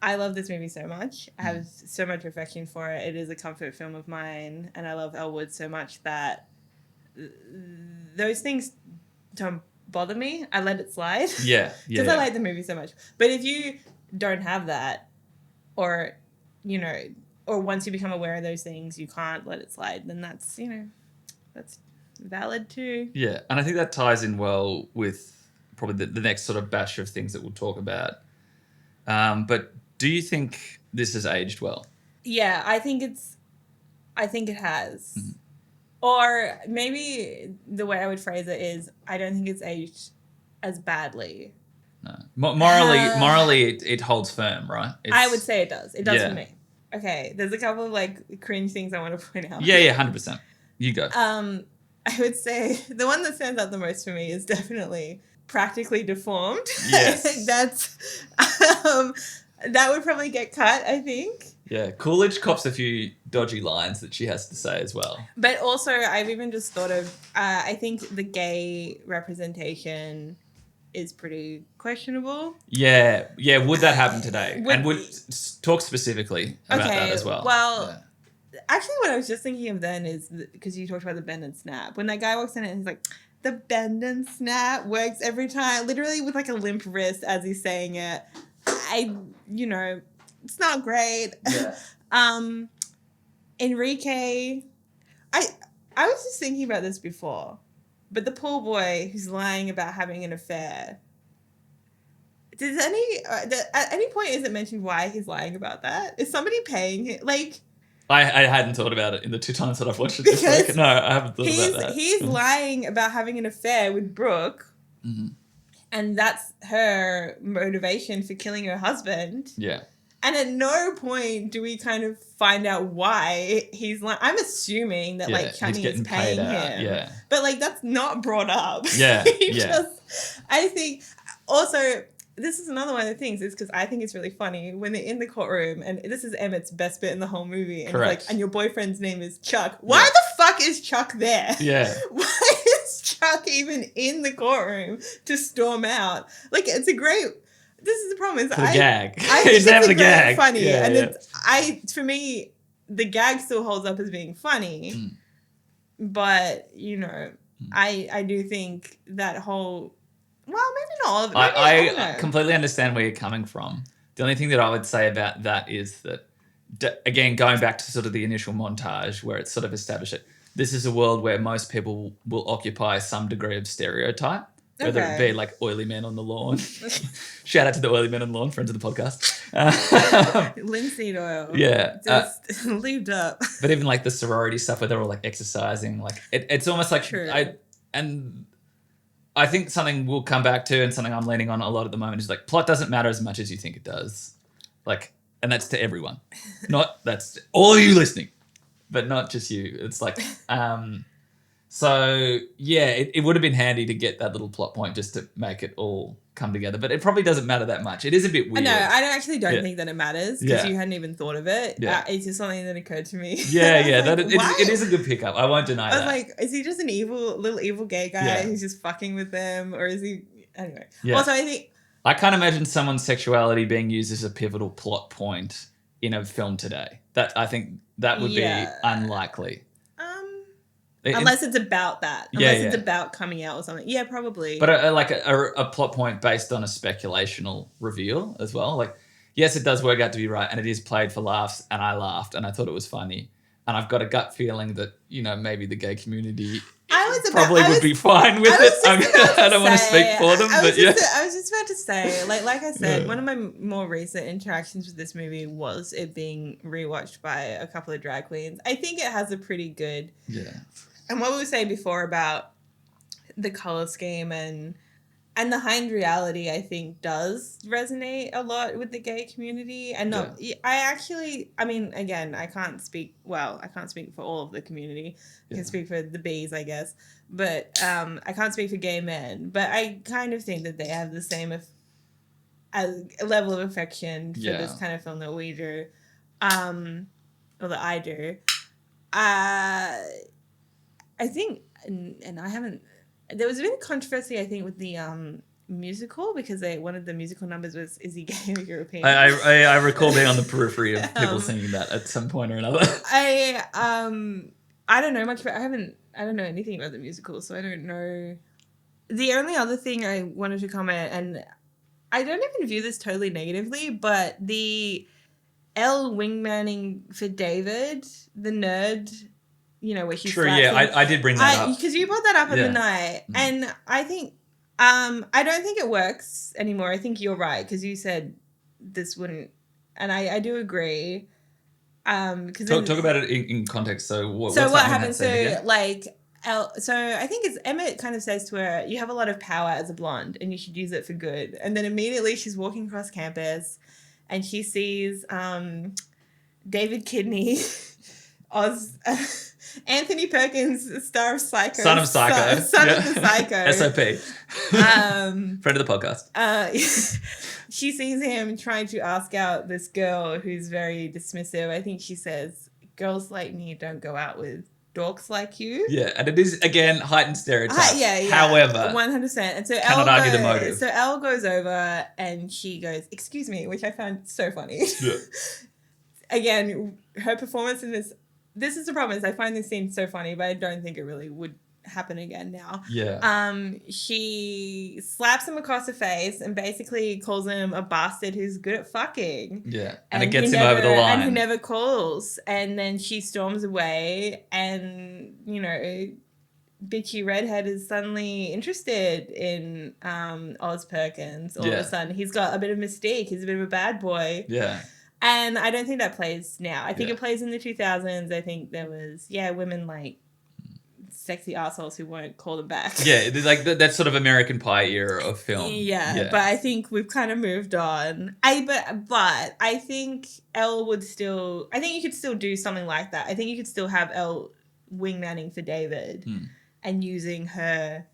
I love this movie so much. I have so much affection for it. It is a comfort film of mine, and I love Elle Wood so much that those things don't bother me. I let it slide. Yeah. Because I like the movie so much. But if you don't have that, or, you know, or once you become aware of those things, you can't let it slide, then that's, you know, that's valid too. Yeah. And I think that ties in well with probably the next sort of batch of things that we'll talk about. But do you think this has aged well? Yeah, I think it has. Or maybe the way I would phrase it is, I don't think it's aged as badly. No. Morally, it holds firm, right? I would say it does. It does for me. Okay, there's a couple of like cringe things I want to point out. Yeah, 100%. You go. I would say the one that stands out the most for me is definitely practically deformed. Yes. That's that would probably get cut, I think. Yeah, Coolidge cops a few dodgy lines that she has to say as well. But also, I've even just thought of, I think the gay representation is pretty questionable. Yeah. Would that happen today? And would talk specifically about that as well. Well, actually, what I was just thinking of then is, because you talked about the bend and snap. When that guy walks in and he's like, the bend and snap works every time, literally with like a limp wrist as he's saying it. You know, it's not great. Yeah. Enrique, I was just thinking about this before, but the poor boy who's lying about having an affair, at any point is it mentioned why he's lying about that? Is somebody paying him? Like, I hadn't thought about it in the 2 times that I've watched it this week. No, I haven't thought about that. He's lying about having an affair with Brooke. And that's her motivation for killing her husband. Yeah. And at no point do we kind of find out why he's like, I'm assuming that like Chani is paying him. Yeah. But like that's not brought up. Yeah. I think also, this is another one of the things, is because I think it's really funny when they're in the courtroom, and this is Emmett's best bit in the whole movie. And correct. He's like, and your boyfriend's name is Chuck. Why the fuck is Chuck there? Yeah. Why is Chuck even in the courtroom to storm out? Like, it's a great, this is the problem. It's a gag. I think it's a gag. Funny. Yeah, and for me, the gag still holds up as being funny. But, you know, I do think that whole, well, maybe not all of it. I completely understand where you're coming from. The only thing that I would say about that is that, again, going back to sort of the initial montage where it's sort of established it, this is a world where most people will occupy some degree of stereotype, whether it be like oily men on the lawn. Shout out to the oily men on the lawn, friends of the podcast. Linseed oil. Yeah. Just lubed up. But even like the sorority stuff where they're all like exercising, like it's almost like, true. I think something we'll come back to, and something I'm leaning on a lot at the moment, is like plot doesn't matter as much as you think it does. Like, and that's to everyone. That's all you listening, but not just you. It's like, so yeah, it would have been handy to get that little plot point just to make it all come together, but it probably doesn't matter that much. It is a bit weird. I know. I actually don't think that it matters because you hadn't even thought of it. Yeah. It's just something that occurred to me. Yeah. Like, it is a good pickup. I won't deny that. I was like, is he just an little evil gay guy who's just fucking with them, or is he? Anyway. Yeah. Also, I can't imagine someone's sexuality being used as a pivotal plot point in a film today. I think that would be unlikely. Unless it's about that. Unless it's about coming out or something. Yeah, probably. But a plot point based on a speculational reveal as well. Like, yes, it does work out to be right, and it is played for laughs, and I laughed, and I thought it was funny. And I've got a gut feeling that, you know, maybe the gay community would be fine with it. I don't want to speak for them, but yeah. I was just about to say, like I said, one of my more recent interactions with this movie was it being rewatched by a couple of drag queens. I think it has a pretty good... Yeah. And what we were saying before about the color scheme and the heightened reality, I think, does resonate a lot with the gay community. And not, I mean, again, I can't speak for all of the community. I can speak for the bees, I guess. But I can't speak for gay men. But I kind of think that they have the same a level of affection for this kind of film that we do, or that I do. I think, and I haven't. There was a bit of controversy, I think, with the musical, because one of the musical numbers was "Is he gay or European?" I recall being on the periphery of people singing that at some point or another. I don't know much about. I don't know anything about the musical, so I don't know. The only other thing I wanted to comment, and I don't even view this totally negatively, but the Elle wingmanning for David, the nerd, where he's true. Yeah, I did bring that up because you brought that up in the night, and I think I don't think it works anymore. I think you're right, because you said this wouldn't, and I do agree. Because talk about it in context. So what happens? So I think it's Emmett kind of says to her, "You have a lot of power as a blonde, and you should use it for good." And then immediately she's walking across campus, and she sees David Kidney, Anthony Perkins, star of Psycho, son of Psycho, son of the Psycho, SOP, friend of the podcast. She sees him trying to ask out this girl who's very dismissive. I think she says, "Girls like me don't go out with dorks like you." Yeah, and it is, again, heightened stereotype. Yeah. However, 100%. And so cannot argue the motive. So Elle goes over and she goes, "Excuse me," which I found so funny. Yeah. Again, her performance in this is the problem, is I find this scene so funny, but I don't think it really would happen again now. Yeah. She slaps him across the face and basically calls him a bastard who's good at fucking. Yeah. And it gets him over the line. And who never calls. And then she storms away, and, bitchy redhead is suddenly interested in Oz Perkins all of a sudden. He's got a bit of mystique. He's a bit of a bad boy. Yeah. And I don't think that plays now. I think it plays in the 2000s. I think there was, women like sexy assholes who won't call them back. Yeah, like that sort of American Pie era of film. Yeah, but I think we've kind of moved on. But I think Elle would still... I think you could still do something like that. I think you could still have Elle wingmanning for David and using her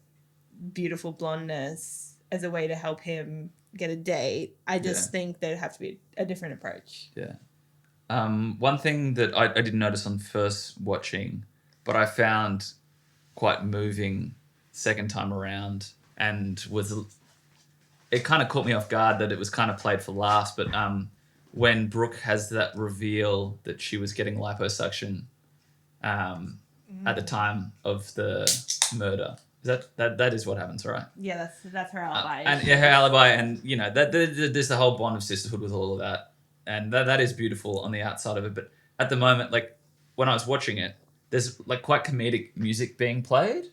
beautiful blondness as a way to help him get a date. I just think there'd have to be a different approach. Yeah. One thing that I didn't notice on first watching, but I found quite moving second time around, and it kind of caught me off guard that it was kind of played for laughs, but when Brooke has that reveal that she was getting liposuction at the time of the murder. That is what happens, right? Yeah, that's her alibi. And her alibi, and there's the whole bond of sisterhood with all of that, and that is beautiful on the outside of it. But at the moment, like when I was watching it, there's like quite comedic music being played,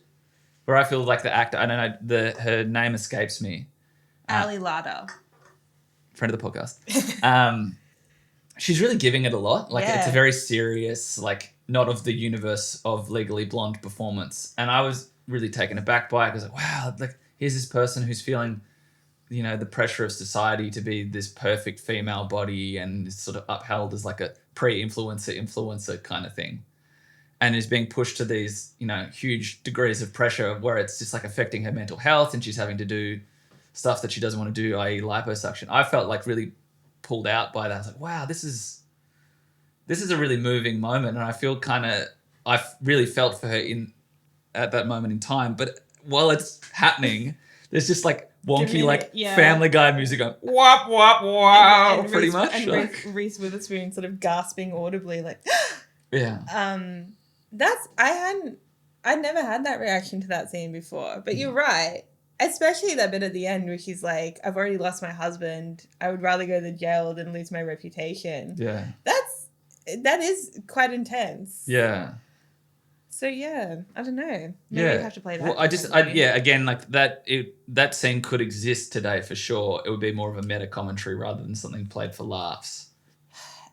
where I feel like the actor, I don't know, her name escapes me. Ali Larder, friend of the podcast. She's really giving it a lot. Like it's a very serious, like not of the universe of Legally Blonde performance, and I was really taken aback by it, because like, wow, like here's this person who's feeling, the pressure of society to be this perfect female body, and is sort of upheld as like a influencer kind of thing, and is being pushed to these, huge degrees of pressure where it's just like affecting her mental health, and she's having to do stuff that she doesn't want to do, i.e. liposuction. I felt like really pulled out by that. I was like, wow, this is a really moving moment, and I feel I really felt for her at that moment in time. But while it's happening, there's just like wonky Family Guy music going wop wop wow, and pretty much. And Reese Witherspoon sort of gasping audibly, like yeah. I'd never had that reaction to that scene before. But you're right. Especially that bit at the end where she's like, "I've already lost my husband. I would rather go to jail than lose my reputation." Yeah. That is quite intense. Yeah. So yeah, I don't know. Maybe you have to play that. Well, again, like that scene could exist today for sure. It would be more of a meta commentary rather than something played for laughs.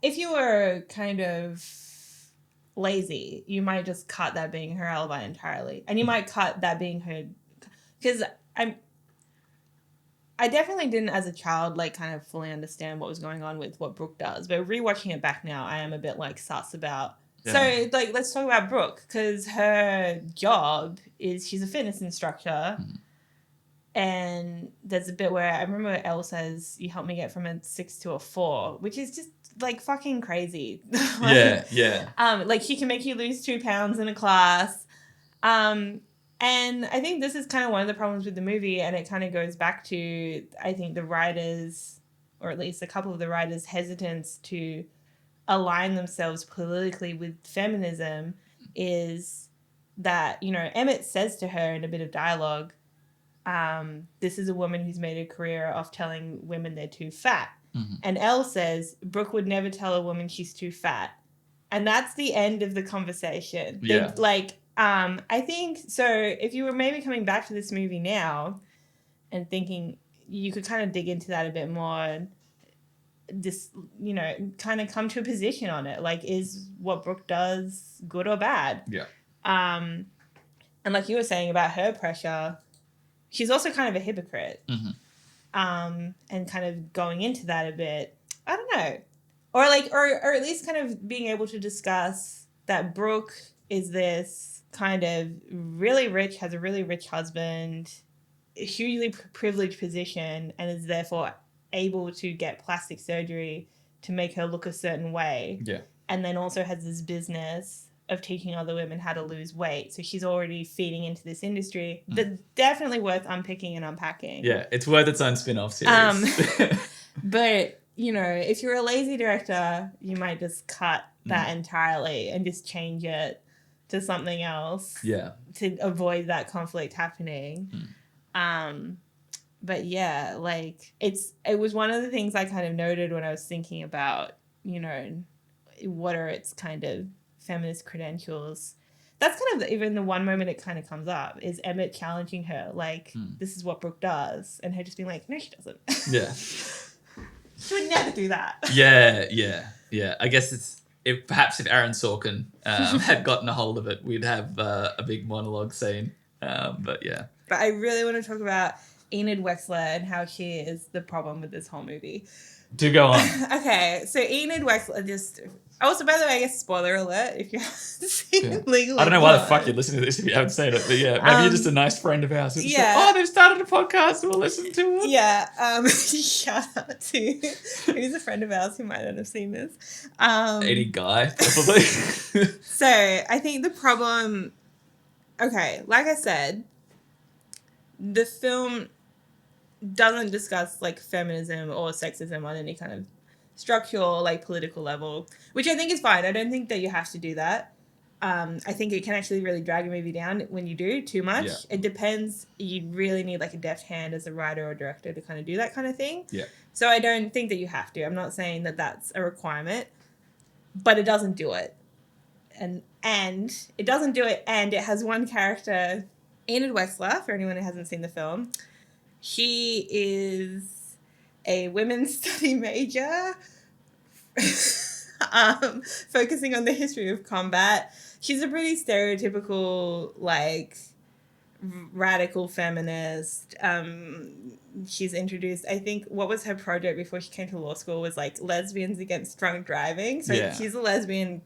If you were kind of lazy, you might just cut that being her alibi entirely, and you might cut that being her because I definitely didn't as a child like kind of fully understand what was going on with what Brooke does, but rewatching it back now, I am a bit like sus about. Yeah. So like, let's talk about Brooke, because her job is she's a fitness instructor. And there's a bit where I remember Elle says, "You helped me get from a 6 to a 4," which is just like fucking crazy. Like, yeah. Like she can make you lose 2 pounds in a class. And I think this is kind of one of the problems with the movie, and it kind of goes back to, I think, the writers, or at least a couple of the writers' hesitance to align themselves politically with feminism, is that, you know, Emmett says to her in a bit of dialogue, this is a woman who's made a career of telling women they're too fat. And Elle says, Brooke would never tell a woman she's too fat. And that's the end of the conversation. Yeah. I think, so if you were maybe coming back to this movie now and thinking, you could kind of dig into that a bit more, this, you know, kind of come to a position on it. Like, is what Brooke does good or bad? Yeah. And like you were saying about her pressure, she's also kind of a hypocrite. And kind of going into that a bit, I don't know. Or like, or at least kind of being able to discuss that Brooke is this kind of really rich, has a really rich husband, a hugely privileged position, and is therefore able to get plastic surgery to make her look a certain way. Yeah. And then also has this business of teaching other women how to lose weight. So she's already feeding into this industry. That's definitely worth unpicking and unpacking. Yeah, it's worth its own spin-off series. But, you know, if you're a lazy director, you might just cut that entirely and just change it to something else. Yeah. To avoid that conflict happening. But yeah, like it was one of the things I kind of noted when I was thinking about, you know, what are its kind of feminist credentials. That's kind of even the one moment it kind of comes up is Emmett challenging her, like, this is what Brooke does, and her just being like, no, she doesn't. Yeah. She would never do that. Yeah. I guess perhaps if Aaron Sorkin had gotten a hold of it, we'd have a big monologue scene. But yeah. But I really want to talk about Enid Wexler and how she is the problem with this whole movie. Do go on. Okay, so Enid Wexler just... Also, by the way, I guess spoiler alert if you haven't seen it legally. I don't know why the fuck you're listening to this if you haven't seen it, but yeah, maybe you're just a nice friend of ours. Yeah. They've started a podcast, we'll listen to it. Yeah, shout out to who's a friend of ours who might not have seen this. Any guy, probably. So, I think the problem... Okay, like I said, the film doesn't discuss, like, feminism or sexism on any kind of structural, like, political level, which I think is fine. I don't think that you have to do that. I think it can actually really drag a movie down when you do too much. Yeah. It depends. You really need, like, a deft hand as a writer or director to kind of do that kind of thing. Yeah. So I don't think that you have to. I'm not saying that that's a requirement, but it doesn't do it. And it doesn't do it, and it has one character, Enid Wexler, for anyone who hasn't seen the film. She is a women's study major, focusing on the history of combat. She's a pretty stereotypical, like, radical feminist. She's introduced, I think, what was her project before she came to law school was, like, lesbians against drunk driving. So yeah. She's a lesbian,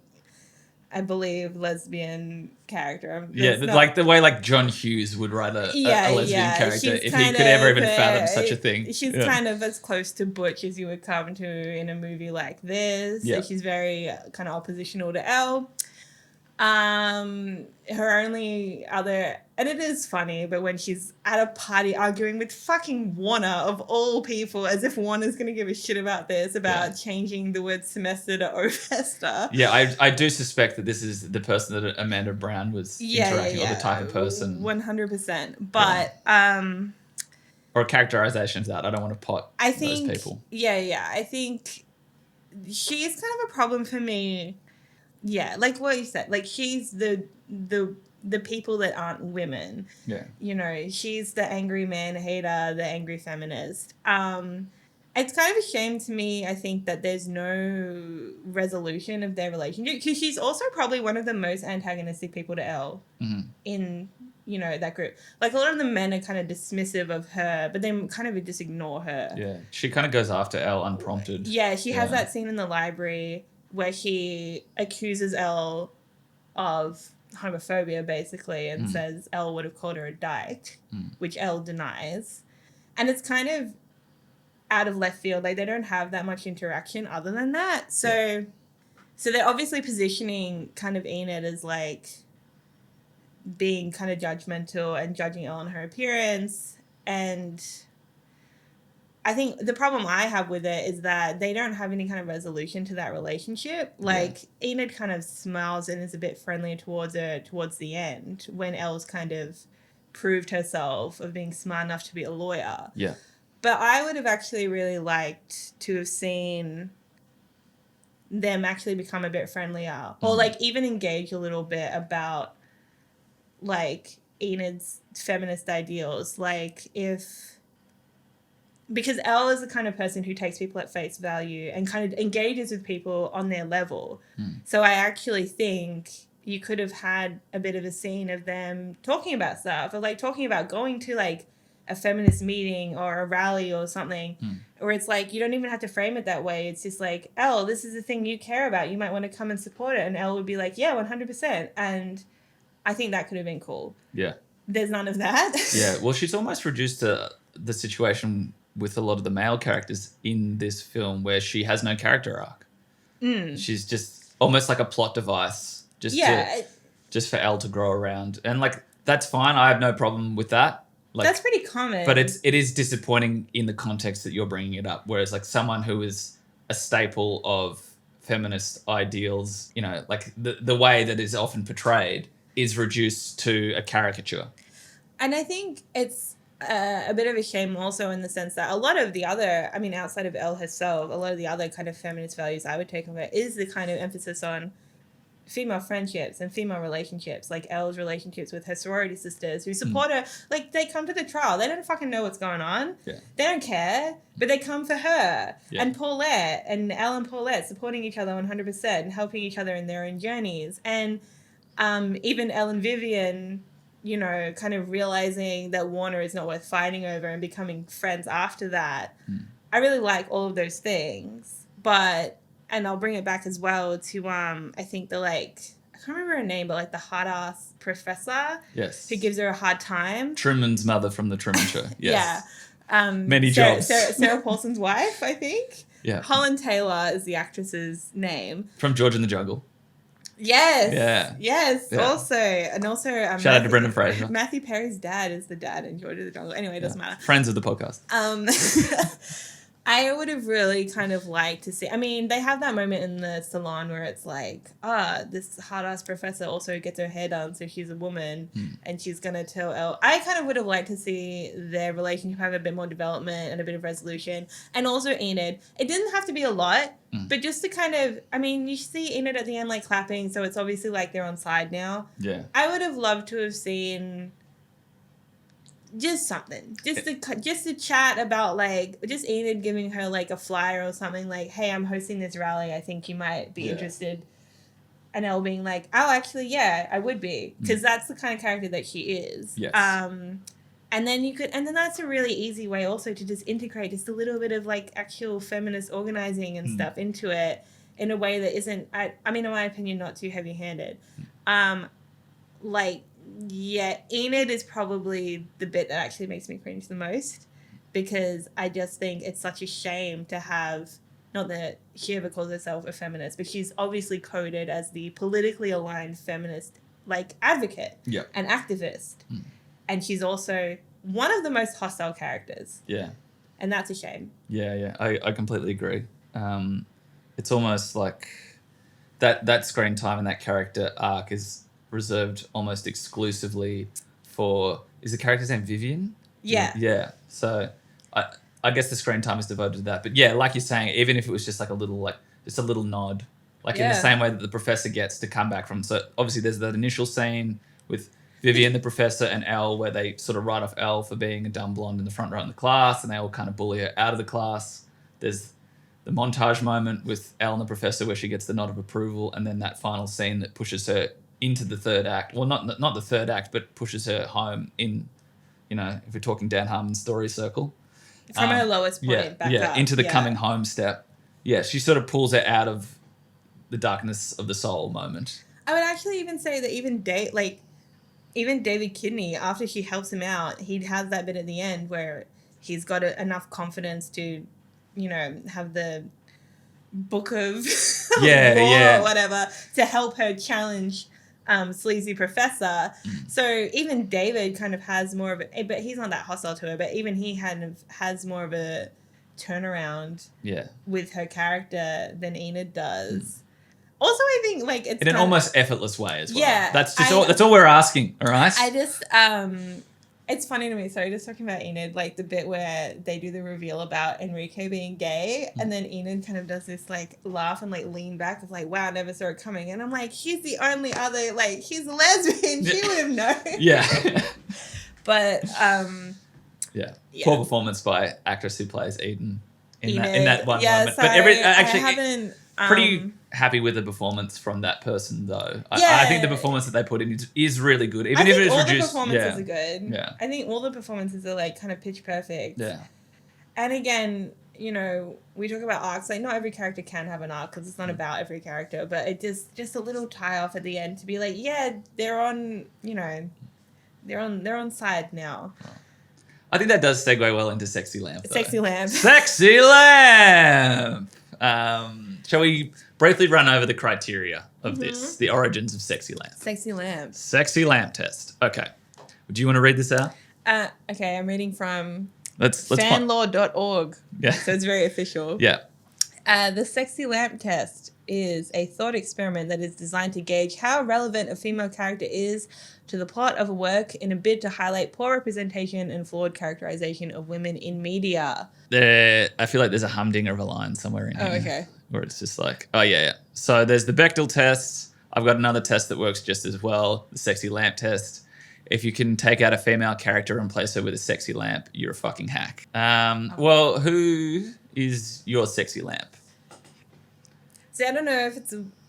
I believe, lesbian character. Like the way like John Hughes would write a lesbian character if he could ever even fathom such a thing. She's kind of as close to butch as you would come to in a movie like this. Yeah. So she's very kind of oppositional to Elle. Her only other, and it is funny, but when she's at a party arguing with fucking Warner of all people, as if Warner's going to give a shit about this, about changing the word semester to Ovester. Yeah, I do suspect that this is the person that Amanda Brown was interacting with, or the type of person. 100%. But, or a characterization of that. I don't want to pot those people. Yeah. I think she is kind of a problem for me. Yeah, like what you said. Like, she's the people that aren't women. Yeah. You know, she's the angry man hater, the angry feminist. It's kind of a shame to me, I think, that there's no resolution of their relationship. Because she's also probably one of the most antagonistic people to Elle in, that group. Like a lot of the men are kind of dismissive of her, but they kind of just ignore her. Yeah, she kind of goes after Elle unprompted. Yeah, she has that scene in the library where he accuses Elle of homophobia, basically, and says Elle would have called her a dyke, which Elle denies. And it's kind of out of left field. Like, they don't have that much interaction other than that. So they're obviously positioning kind of Enid as, like, being kind of judgmental and judging Elle on her appearance. And I think the problem I have with it is that they don't have any kind of resolution to that relationship. Like, Enid kind of smiles and is a bit friendlier towards her towards the end when Elle's kind of proved herself of being smart enough to be a lawyer. Yeah. But I would have actually really liked to have seen them actually become a bit friendlier. Or, like, even engage a little bit about, like, Enid's feminist ideals. Like, because Elle is the kind of person who takes people at face value and kind of engages with people on their level. So I actually think you could have had a bit of a scene of them talking about stuff, or, like, talking about going to, like, a feminist meeting or a rally or something, or it's like, you don't even have to frame it that way. It's just like, Elle, this is the thing you care about. You might want to come and support it. And Elle would be like, yeah, 100%. And I think that could have been cool. Yeah. There's none of that. Yeah. Well, she's almost reduced to the situation with a lot of the male characters in this film where she has no character arc. She's just almost like a plot device just for Elle to grow around. And, like, that's fine. I have no problem with that. Like, that's pretty common. But it is disappointing in the context that you're bringing it up. Whereas, like, someone who is a staple of feminist ideals, like the way that is often portrayed is reduced to a caricature. And I think it's a bit of a shame also in the sense that a lot of the other, I mean, outside of Elle herself, a lot of the other kind of feminist values I would take of it is the kind of emphasis on female friendships and female relationships, like Elle's relationships with her sorority sisters who support her. Like, they come to the trial. They don't fucking know what's going on. Yeah. They don't care, but they come for her. Yeah. And Paulette, and Elle and Paulette supporting each other 100% and helping each other in their own journeys. And even Elle and Vivian, kind of realizing that Warner is not worth fighting over and becoming friends after that. I really like all of those things. But... and I'll bring it back as well to, I think I can't remember her name, but, like, the hot-ass professor. Yes. Who gives her a hard time. Truman's mother from The Truman Show. Yes. Yeah. Many jobs. Sarah Paulson's wife, I think. Yeah. Holland Taylor is the actress's name. From George and the Jungle. Yes. Yeah. Yes. Yeah. Also. Shout out to Brendan Fraser. Matthew Perry's dad is the dad in George and the Jungle. Anyway, it doesn't matter. Friends of the podcast. I would have really kind of liked to see... I mean, they have that moment in the salon where it's like, this hard-ass professor also gets her hair done, so she's a woman, and she's going to tell Elle... I kind of would have liked to see their relationship have a bit more development and a bit of resolution. And also Enid. It didn't have to be a lot, but just to kind of... I mean, you see Enid at the end, like, clapping, so it's obviously like they're on side now. Yeah. I would have loved to have seen... just something, just to chat about, like, just Enid giving her, like, a flyer or something, like, hey, I'm hosting this rally, I think you might be interested, and Elle being like, oh, actually, yeah, I would be, because that's the kind of character that she is. Yes. And then that's a really easy way also to just integrate just a little bit of, like, actual feminist organizing and stuff into it in a way that isn't, I mean, in my opinion, not too heavy-handed. Yeah, Enid is probably the bit that actually makes me cringe the most, because I just think it's such a shame to have, not that she ever calls herself a feminist, but she's obviously coded as the politically aligned feminist, like, advocate and activist. And she's also one of the most hostile characters. Yeah. And that's a shame. Yeah. I completely agree. It's almost like that screen time and that character arc is reserved almost exclusively for... is the character's name Vivian? Yeah. Yeah. So I guess the screen time is devoted to that. But yeah, like you're saying, even if it was just like a little, just a little nod, like in the same way that the professor gets to come back from... So obviously there's that initial scene with Vivian, the professor, and Elle, where they sort of write off Elle for being a dumb blonde in the front row in the class, and they all kind of bully her out of the class. There's the montage moment with Elle and the professor where she gets the nod of approval, and then that final scene that pushes her into the third act. Well, not the third act, but pushes her home in, if we're talking Dan Harmon's story circle. From her lowest point back up. Into the coming home step. Yeah, she sort of pulls her out of the darkness of the soul moment. I would actually even say that even David Kidney, after she helps him out, he has that bit at the end where he's got enough confidence to, have the book of law or whatever to help her challenge Sleazy Professor. So even David kind of has more of a, but he's not that hostile to her, but even he kind of has more of a turnaround with her character than Enid does. Also, I think it's in an almost effortless way as well. Yeah, that's all we're asking. All right. I just it's funny to me. Sorry, just talking about Enid, the bit where they do the reveal about Enrique being gay, and then Enid kind of does this laugh and lean back of wow, I never saw it coming, and I'm he's the only other he's a lesbian. She would have known. Yeah. But poor performance by actress who plays Eden in that one moment. Sorry, but actually, I haven't. Pretty happy with the performance from that person, though. I think the performance that they put in is really good, even if it's reduced. All the performances are good. Yeah. I think all the performances are kind of pitch perfect. Yeah. And again, we talk about arcs. Not every character can have an arc because it's not about every character, but it just a little tie off at the end to be they're on, they're on side now. I think that does segue well into Sexy Lamp. Though. Sexy Lamp. Sexy Lamp. Shall we briefly run over the criteria of this, the origins of Sexy Lamp? Sexy Lamp. Sexy Lamp test. Okay. Do you want to read this out? Okay, I'm reading from let's fanlaw.org. Yeah. So it's very official. Yeah. The Sexy Lamp test is a thought experiment that is designed to gauge how relevant a female character is to the plot of a work in a bid to highlight poor representation and flawed characterization of women in media. I feel like there's a humdinger of a line somewhere in here. Oh, okay. Where it's just yeah. So there's the Bechdel test. I've got another test that works just as well, the Sexy Lamp test. If you can take out a female character and place her with a sexy lamp, you're a fucking hack. Well, who is your sexy lamp? See, I don't know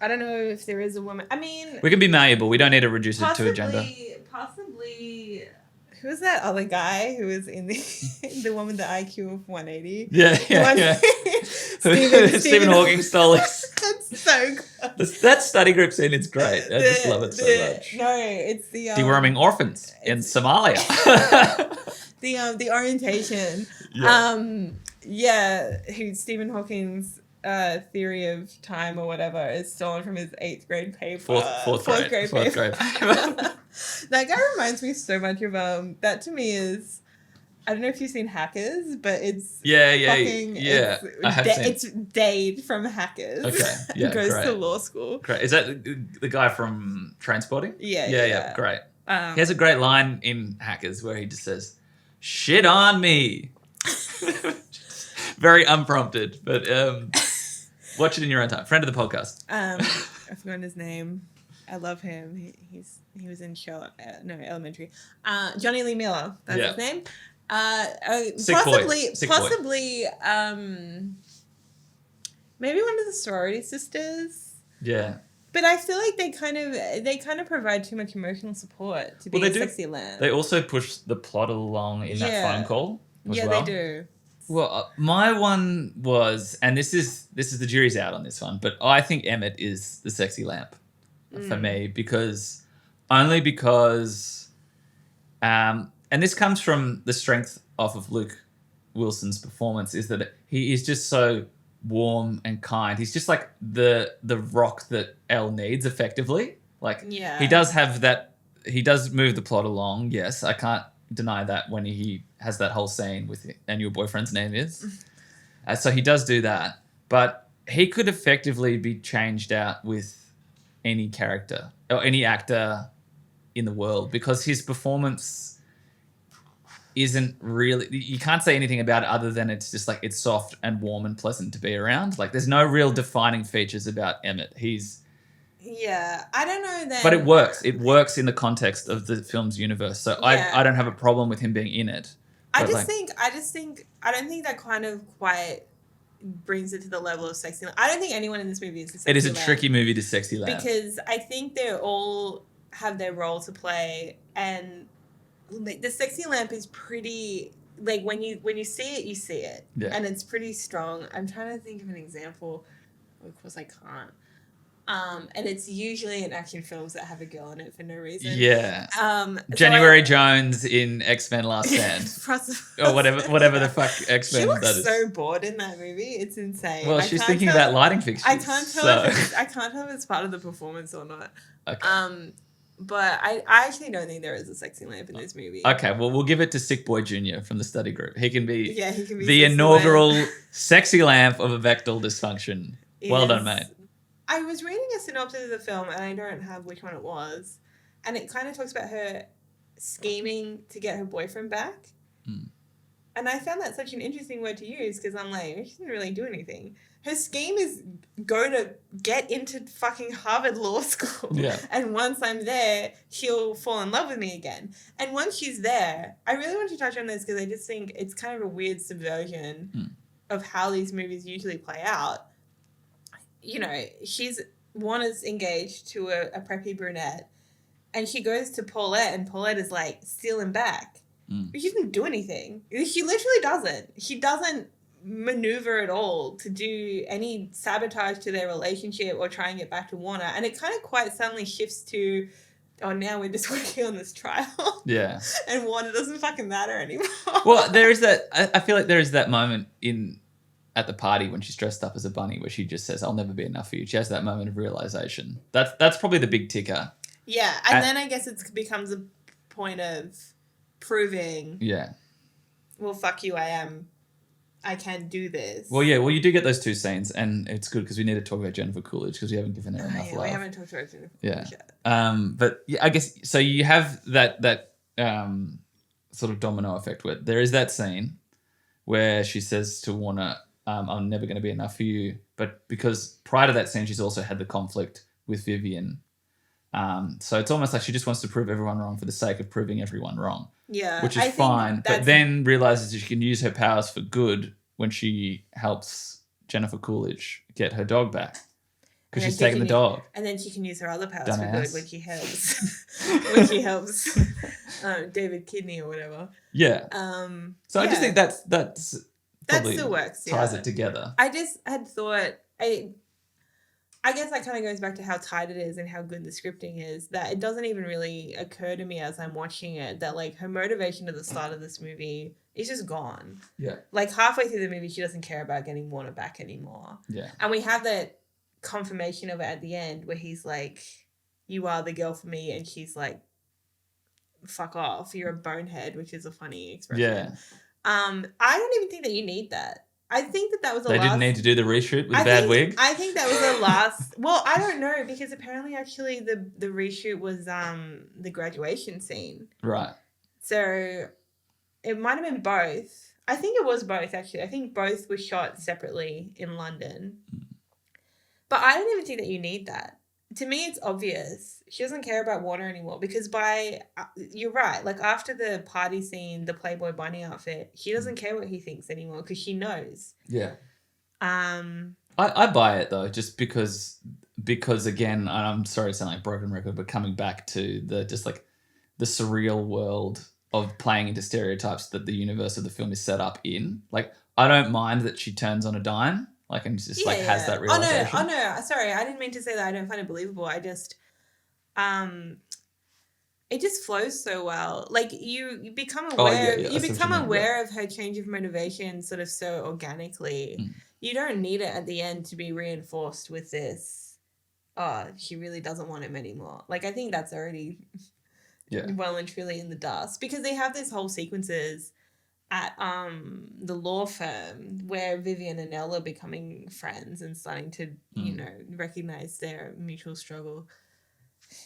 if there is a woman. I mean, we can be malleable. We don't need to reduce it to a gender. Possibly. Who's that other guy who was in the one with the IQ of 180? Yeah. Stephen Hawking stole it. That's so good. That study group scene is great. I just love it so much. No, it's the deworming orphans in Somalia. The orientation. Who Stephen Hawking's theory of time or whatever is stolen from his 8th grade paper. Fourth grade paper. That guy reminds me so much of that. To me is, I don't know if you've seen Hackers, but it's I have seen. It's Dade from Hackers. Okay, yeah, goes great. to law school. Great. Is that the guy from Trainspotting? Yeah. Great. He has a great line in Hackers where he just says, "Shit on me." Very unprompted, but watch it in your own time. Friend of the podcast. I forgot his name. I love him. He was in Elementary. Johnny Lee Miller. That's his name. Possibly. Maybe one of the sorority sisters. Yeah. But I feel like they kind of provide too much emotional support to be a sexy lamp. They also push the plot along in that phone call. They do. Well, my one was, and this is the jury's out on this one, but I think Emmett is the sexy lamp for me because, and this comes from the strength off of Luke Wilson's performance, is that he is just so warm and kind. He's just like the rock that Elle needs, effectively. He does have that. He does move the plot along. Yes, I can't deny that when he has that whole scene with "and your boyfriend's name is." So he does do that, but he could effectively be changed out with any character or any actor in the world because his performance isn't really, you can't say anything about it other than it's just it's soft and warm and pleasant to be around. There's no real defining features about Emmett. I don't know that. But it works. It works in the context of the film's universe. So I don't have a problem with him being in it. I don't think that kind of quite brings it to the level of sexy. I don't think anyone in this movie is a sexy It is a lamp, tricky movie to sexy lamp. because I think they all have their role to play, and the sexy lamp is pretty, like, when you see it, you see it. Yeah. And it's pretty strong. I'm trying to think of an example. Of course I can't. And it's usually in action films that have a girl in it for no reason. Yeah. January Jones in X-Men Last Stand. Or whatever the fuck X-Men she looks that is. so bored in that movie. It's insane. Well, she's thinking about lighting fixtures. I can't tell if it's part of the performance or not. Okay. But I actually don't think there is a sexy lamp in this movie. Okay, well, we'll give it to Sick Boy Jr. from the study group. He can be the inaugural sexy lamp of A Bechdel Dysfunction. Yes. Well done, mate. I was reading a synopsis of the film, and I don't have which one it was, and it kind of talks about her scheming to get her boyfriend back. Mm. And I found that such an interesting word to use, because I'm like, she didn't really do anything. Her scheme is go to get into fucking Harvard Law School. Yeah. And once I'm there, she'll fall in love with me again. And once she's there, I really want to touch on this, because I just think it's kind of a weird subversion of how these movies usually play out. You know, Warner's engaged to a preppy brunette, and she goes to Paulette, and Paulette is like, steal him back. But she didn't do anything. She literally doesn't. She doesn't maneuver at all to do any sabotage to their relationship or try and get back to Warner. And it kind of quite suddenly shifts to, oh, now we're just working on this trial. Yeah. And Warner doesn't fucking matter anymore. Well, there is that, I feel like there is that moment at the party when she's dressed up as a bunny where she just says, I'll never be enough for you. She has that moment of realization. That's probably the big ticker. Yeah. And then I guess it becomes a point of proving, well, fuck you, I can do this. Well, yeah, well, you do get those two scenes, and it's good because we need to talk about Jennifer Coolidge, because we haven't given her enough love. We haven't talked about Jennifer Coolidge yet. But yeah, I guess, so you have that sort of domino effect where there is that scene where she says to Warner, I'm never going to be enough for you. But because prior to that scene, she's also had the conflict with Vivian. So it's almost like she just wants to prove everyone wrong for the sake of proving everyone wrong. Yeah. Which is fine. But then realizes that she can use her powers for good when she helps Jennifer Coolidge get her dog back. Because she's taking the dog. And then she can use her other powers for good when she helps David Kidney or whatever. Yeah. So I just think that's probably still works. Ties it together. I just had thought I guess that kind of goes back to how tight it is and how good the scripting is, that it doesn't even really occur to me as I'm watching it that, like, her motivation at the start of this movie is just gone. Yeah. Like, halfway through the movie, she doesn't care about getting Warner back anymore. Yeah. And we have that confirmation of it at the end where he's like, you are the girl for me, and she's like, fuck off, you're a bonehead, which is a funny expression. Yeah. I don't even think that you need that. I think that was the last... They didn't need to do the reshoot with a bad wig? I think that was the last... Well, I don't know, because apparently actually the reshoot was the graduation scene. Right. So it might have been both. I think it was both, actually. I think both were shot separately in London. But I don't even think that you need that. To me, it's obvious. She doesn't care about Warner anymore, because you're right, like, after the party scene, the Playboy bunny outfit, she doesn't care what he thinks anymore, because she knows. Yeah. I buy it, though, just because again, and I'm sorry to sound like a broken record, but coming back to the surreal world of playing into stereotypes that the universe of the film is set up in. Like, I don't mind that she turns on a dime. Like, and just has that realization. Oh no, sorry, I didn't mean to say that. I don't find it believable. I just, it just flows so well. Like, you become aware, you become aware of her change of motivation sort of so organically. You don't need it at the end to be reinforced with this, oh, she really doesn't want him anymore. Like, I think that's already well and truly in the dust, because they have these whole sequences at the law firm where Vivian and Elle are becoming friends and starting to, you know, recognize their mutual struggle.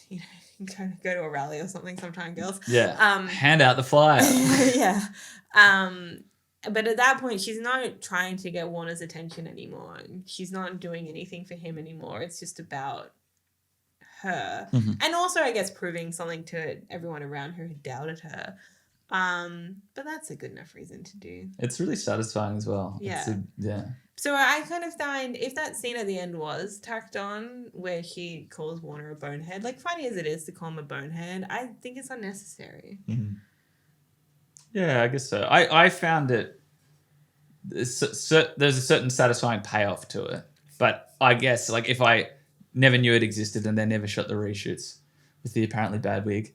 You know, go to a rally or something sometime, girls. Yeah. Hand out the flyer. Yeah. But at that point, she's not trying to get Warner's attention anymore. She's not doing anything for him anymore. It's just about her. And also, I guess, proving something to everyone around her who doubted her. But that's a good enough reason to do. It's really satisfying as well. Yeah. Yeah. So I kind of find if that scene at the end was tacked on where she calls Warner a bonehead, like funny as it is to call him a bonehead, I think it's unnecessary. Mm-hmm. Yeah, I guess so. I found it. There's a certain satisfying payoff to it, but I guess like if I never knew it existed and they never shot the reshoots with the apparently bad wig,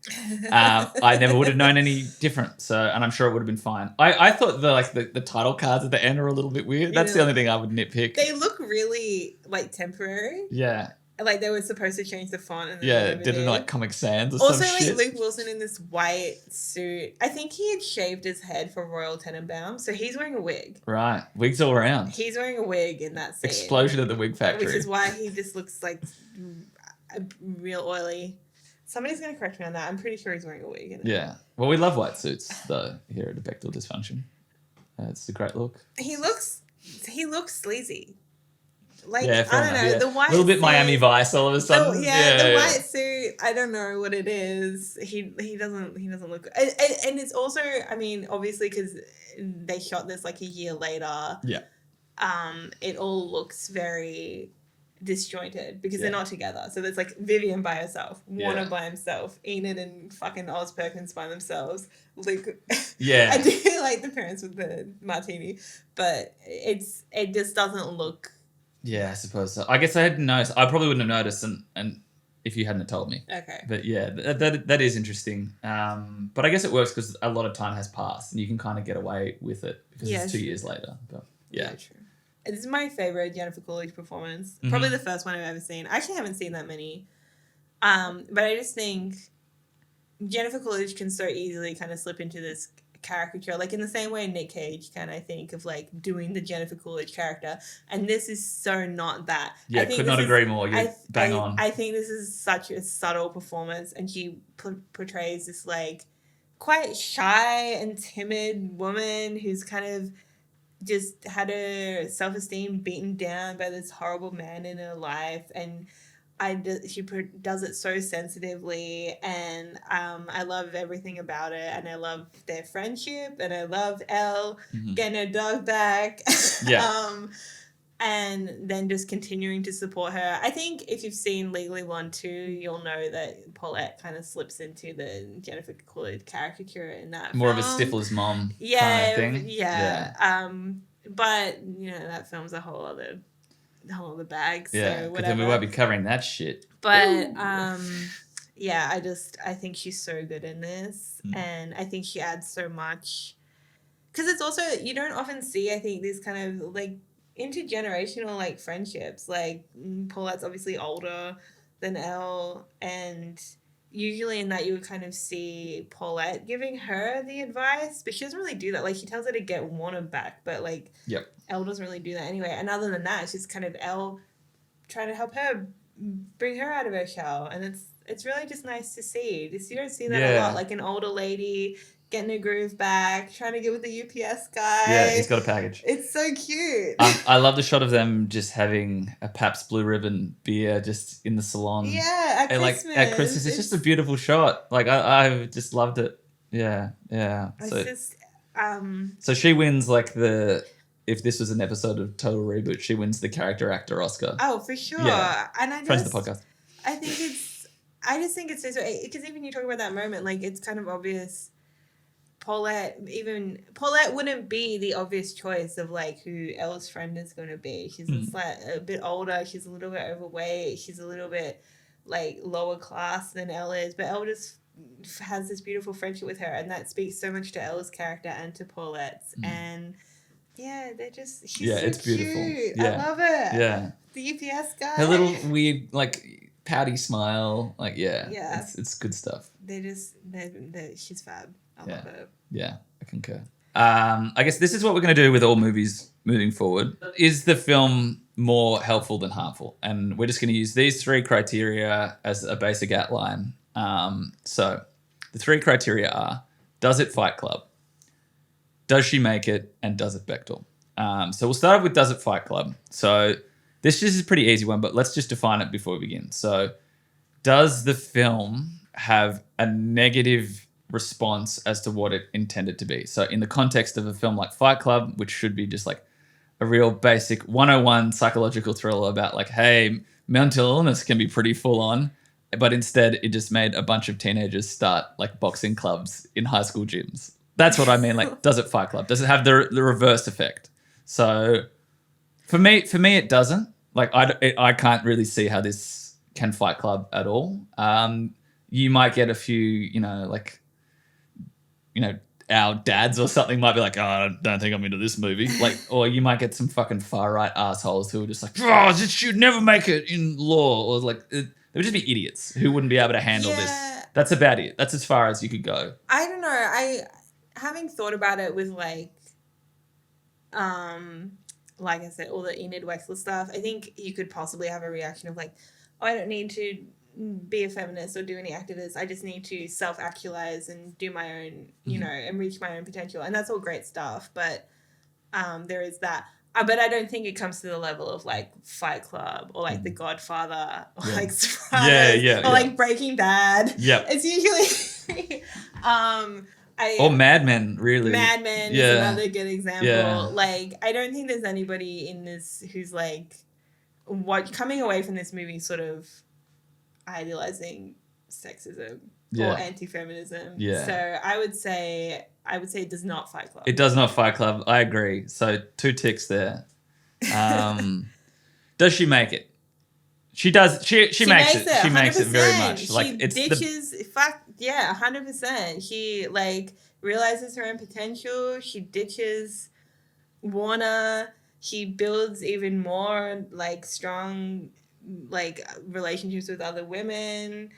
I never would have known any different. So, and I'm sure it would have been fine. I thought the title cards at the end are a little bit weird. That's the only thing I would nitpick. They look really like temporary. Yeah. Like they were supposed to change the font. And did it like Comic Sans or also, some like shit? Luke Wilson in this white suit. I think he had shaved his head for Royal Tenenbaum, so he's wearing a wig. Right, wigs all around. He's wearing a wig in that scene. Explosion at the wig factory. Which is why he just looks like real oily. Somebody's going to correct me on that. I'm pretty sure he's wearing a wig. Yeah. Well, we love white suits, though, here at A Bechdel Dysfunction. It's a great look. He looks sleazy. Like, yeah, I don't know. Yeah. The white a little bit suit, Miami Vice all of a sudden. The white suit, I don't know what it is. He doesn't look... And it's also, I mean, obviously because they shot this like a year later. Yeah. It all looks very disjointed because they're not together. So there's like Vivian by herself, Warner by himself, Enid and fucking Oz Perkins by themselves, Luke. Yeah. I do like the parents with the martini, but it just doesn't look... Yeah, I suppose so. I guess I hadn't noticed. I probably wouldn't have noticed and if you hadn't told me. Okay. But yeah, that is interesting. But I guess it works because a lot of time has passed and you can kind of get away with it because it's 2 years later. But yeah. True. This is my favorite Jennifer Coolidge performance. Mm-hmm. Probably the first one I've ever seen. I actually haven't seen that many. But I just think Jennifer Coolidge can so easily kind of slip into this caricature, like in the same way Nick Cage can, I think, of like doing the Jennifer Coolidge character, and this is so not that. Yeah, could not agree more. You're bang on. I think this is such a subtle performance, and she portrays this like quite shy and timid woman who's kind of just had her self-esteem beaten down by this horrible man in her life, and she does it so sensitively, and I love everything about it, and I love their friendship, and I love Elle getting her dog back. Yeah. And then just continuing to support her. I think if you've seen Legally Blonde 2, you'll know that Paulette kind of slips into the Jennifer Coolidge caricature in that More film. of a Stifler's mom kind of thing. Yeah. But, you know, that film's a whole other bag. So yeah, because then we won't be covering that shit. But yeah, I think she's so good in this, and I think she adds so much. Because it's also, you don't often see, I think, these kind of like intergenerational like friendships. Like Paulette's obviously older than Elle, and usually in that you would kind of see Paulette giving her the advice, but she doesn't really do that. Like she tells her to get Warner back, but like Elle doesn't really do that anyway. And other than that, it's just kind of Elle trying to help her bring her out of her shell, and it's really just nice to see. You don't see that a lot, like an older lady getting her groove back, trying to get with the UPS guy. Yeah, he's got a package. It's so cute. I love the shot of them just having a Pabst Blue Ribbon beer just in the salon. Yeah, at Christmas. Like at Christmas, it's just a beautiful shot. Like I just loved it. Yeah. So she wins like if this was an episode of Total Reboot, she wins the character actor Oscar. Oh, for sure. Yeah. And friends of the podcast. I just think it's so, because even you talk about that moment, like it's kind of obvious. Paulette wouldn't be the obvious choice of like who Elle's friend is going to be. She's like a bit older. She's a little bit overweight. She's a little bit like lower class than Elle is, but Elle just has this beautiful friendship with her, and that speaks so much to Elle's character and to Paulette's. And yeah, she's so it's beautiful. Cute. Yeah. I love it. Yeah. The UPS guy. Her little weird like pouty smile. Like it's good stuff. She's fab. I love it. Yeah, I concur. I guess this is what we're going to do with all movies moving forward. Is the film more helpful than harmful? And we're just going to use these 3 criteria as a basic outline. So the 3 criteria are: does it Fight Club? Does she make it? And does it Bechdel? So we'll start with does it Fight Club? So this is a pretty easy one, but let's just define it before we begin. So does the film have a negative response as to what it intended to be. So in the context of a film like Fight Club, which should be just like a real basic 101 psychological thriller about like, hey, mental illness can be pretty full on, but instead it just made a bunch of teenagers start like boxing clubs in high school gyms. That's what I mean. Like, does it Fight Club? Does it have the reverse effect? So for me, it doesn't. Like, I can't really see how this can Fight Club at all. You might get a few, our dads or something might be like, oh, I don't think I'm into this movie. Like, or you might get some fucking far right assholes who are just like, oh, this you'd never make it in law, or like they would just be idiots who wouldn't be able to handle this. That's about it. That's as far as you could go. I don't know. Having thought about it with like I said, all the Enid Wexler stuff, I think you could possibly have a reaction of like, oh, I don't need to be a feminist or do any activist. I just need to self-actualize and do my own, and reach my own potential. And that's all great stuff. But there is that. But I don't think it comes to the level of like Fight Club or like The Godfather or like Sopranos or like Breaking Bad. Yeah. It's usually or Mad Men, really. Mad Men is another good example. Yeah. Like, I don't think there's anybody in this who's like coming away from this movie sort of idealizing sexism or anti-feminism. Yeah. So I would say it does not Fight Club. It does not Fight Club. I agree. So 2 ticks there. Does she make it? She does. She makes it. She makes it very much. Like, she ditches. 100%. She like realizes her own potential. She ditches Warner. She builds even more like strong like relationships with other women.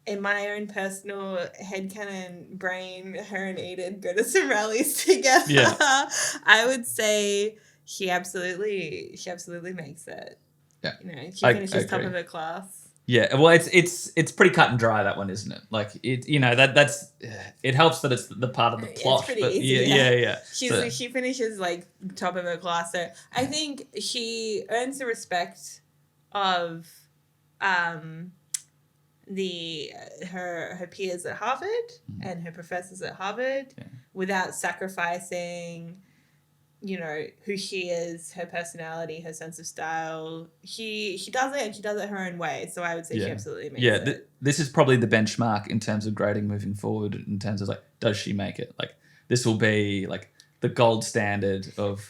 In my own personal headcanon brain, her and Eden go to some rallies together. Yeah. I would say she absolutely makes it. Yeah. She finishes top of her class. Yeah, well, it's pretty cut and dry, that one, isn't it? Like it, that's it helps that it's the part of the plot. It's pretty but easy. Yeah. She finishes like top of her class, so I think she earns the respect of her peers at Harvard and her professors at Harvard without sacrificing, who she is, her personality, her sense of style. She does it, and she does it her own way. So I would say she absolutely makes it. Yeah, this is probably the benchmark in terms of grading moving forward, in terms of like, does she make it? Like, this will be like the gold standard of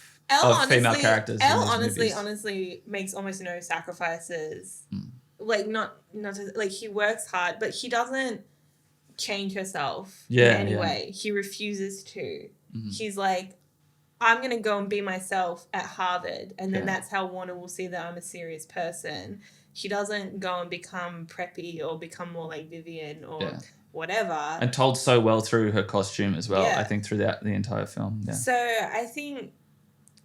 female characters. Elle honestly makes almost no sacrifices. Like not to, like, she works hard, but she doesn't change herself in any way. She refuses to. Mm-hmm. She's like, I'm going to go and be myself at Harvard, and then that's how Warner will see that I'm a serious person. She doesn't go and become preppy or become more like Vivian or whatever. And told so well through her costume as well, I think, throughout the entire film. Yeah. So I think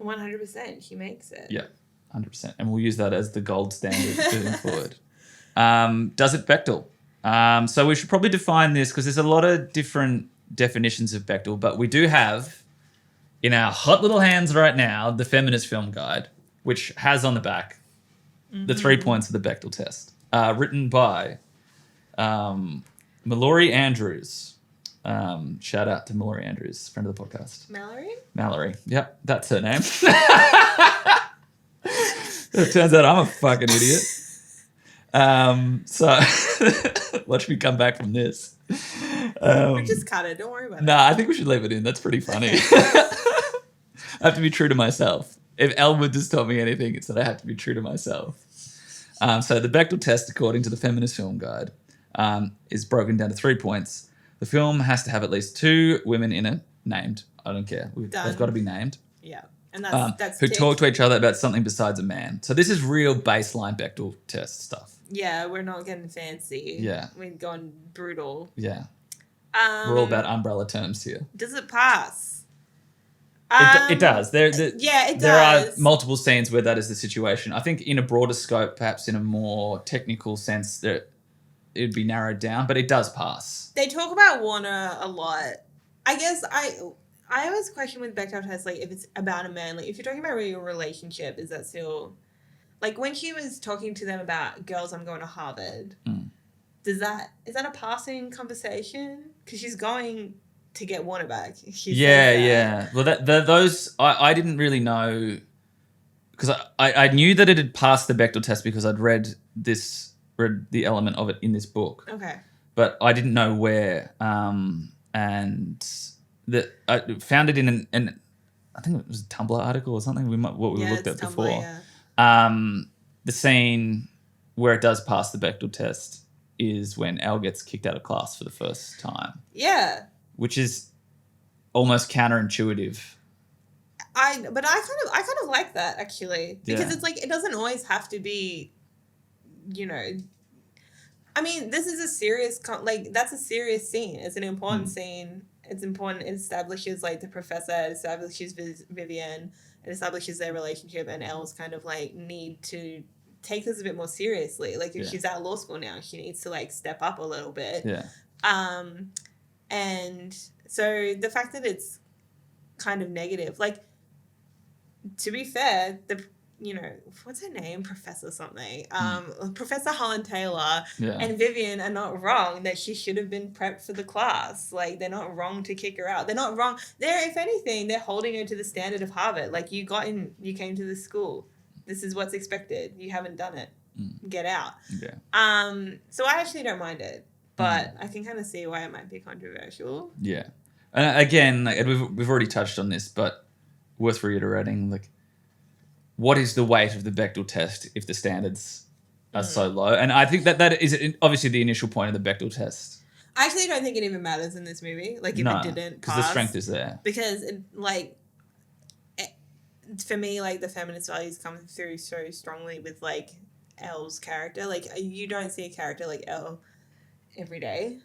100% she makes it. Yeah, 100%. And we'll use that as the gold standard moving forward. Does it Bechdel? So we should probably define this, because there's a lot of different definitions of Bechdel, but we do have in our hot little hands right now the Feminist Film Guide, which has on the back the 3 points of the Bechdel test, written by Mallory Andrews. Shout out to Mallory Andrews, friend of the podcast. Mallory. Yep, that's her name. It turns out I'm a fucking idiot. So watch me come back from this. We just cut it. Don't worry about it. Nah, I think we should leave it in. That's pretty funny. I have to be true to myself. If Elwood has taught me anything, it's that I have to be true to myself. So the Bechdel test, according to the Feminist Film Guide, is broken down to 3 points. The film has to have at least 2 women in it, named. I don't care. They've got to be named. Yeah. And that's who talk to each other about something besides a man. So this is real baseline Bechdel test stuff. Yeah, we're not getting fancy. Yeah. We're going brutal. Yeah. We're all about umbrella terms here. Does it pass? It does. It does. There are multiple scenes where that is the situation. I think in a broader scope, perhaps in a more technical sense, that it'd be narrowed down, but it does pass. They talk about Warner a lot. I guess I always question with Bechdel test, like, if it's about a man, like, if you're talking about your relationship, is that still, like, when she was talking to them about girls, I'm going to Harvard, is that a passing conversation? Because she's going to get Warner back. She Yeah, says that. yeah. Well, those I didn't really know because I knew that it had passed the Bechdel test because I'd read the element of it in this book. Okay. But I didn't know where. And that I found it in an I think it was a Tumblr article or something. We looked at Tumblr, before. Yeah. The scene where it does pass the Bechdel test is when Elle gets kicked out of class for the first time. Yeah. Which is almost counterintuitive. I kind of like that actually, because Yeah. it's like it doesn't always have to be, you know. I mean, this is a serious that's a serious scene. It's an important scene. It's important. It establishes like the professor. It establishes Vivian. It establishes their relationship, and Elle's kind of like need to take this a bit more seriously. Like if she's at law school now, she needs to like step up a little bit. Yeah. And so the fact that it's kind of negative, like, to be fair, what's her name? Professor something. Professor Holland Taylor and Vivian are not wrong that she should have been prepped for the class. Like, they're not wrong to kick her out. They're not wrong. If anything, they're holding her to the standard of Harvard. Like, you came to this school. This is what's expected. You haven't done it. Get out. Yeah. So I actually don't mind it, but I can kind of see why it might be controversial. Yeah. And again, like, we've already touched on this, but worth reiterating, like, what is the weight of the Bechdel test if the standards are so low? And I think that is obviously the initial point of the Bechdel test. I actually don't think it even matters in this movie. Like, if it didn't pass. Because the strength is there. Because, for me, like, the feminist values come through so strongly with, like, Elle's character. Like, you don't see a character like Elle every day.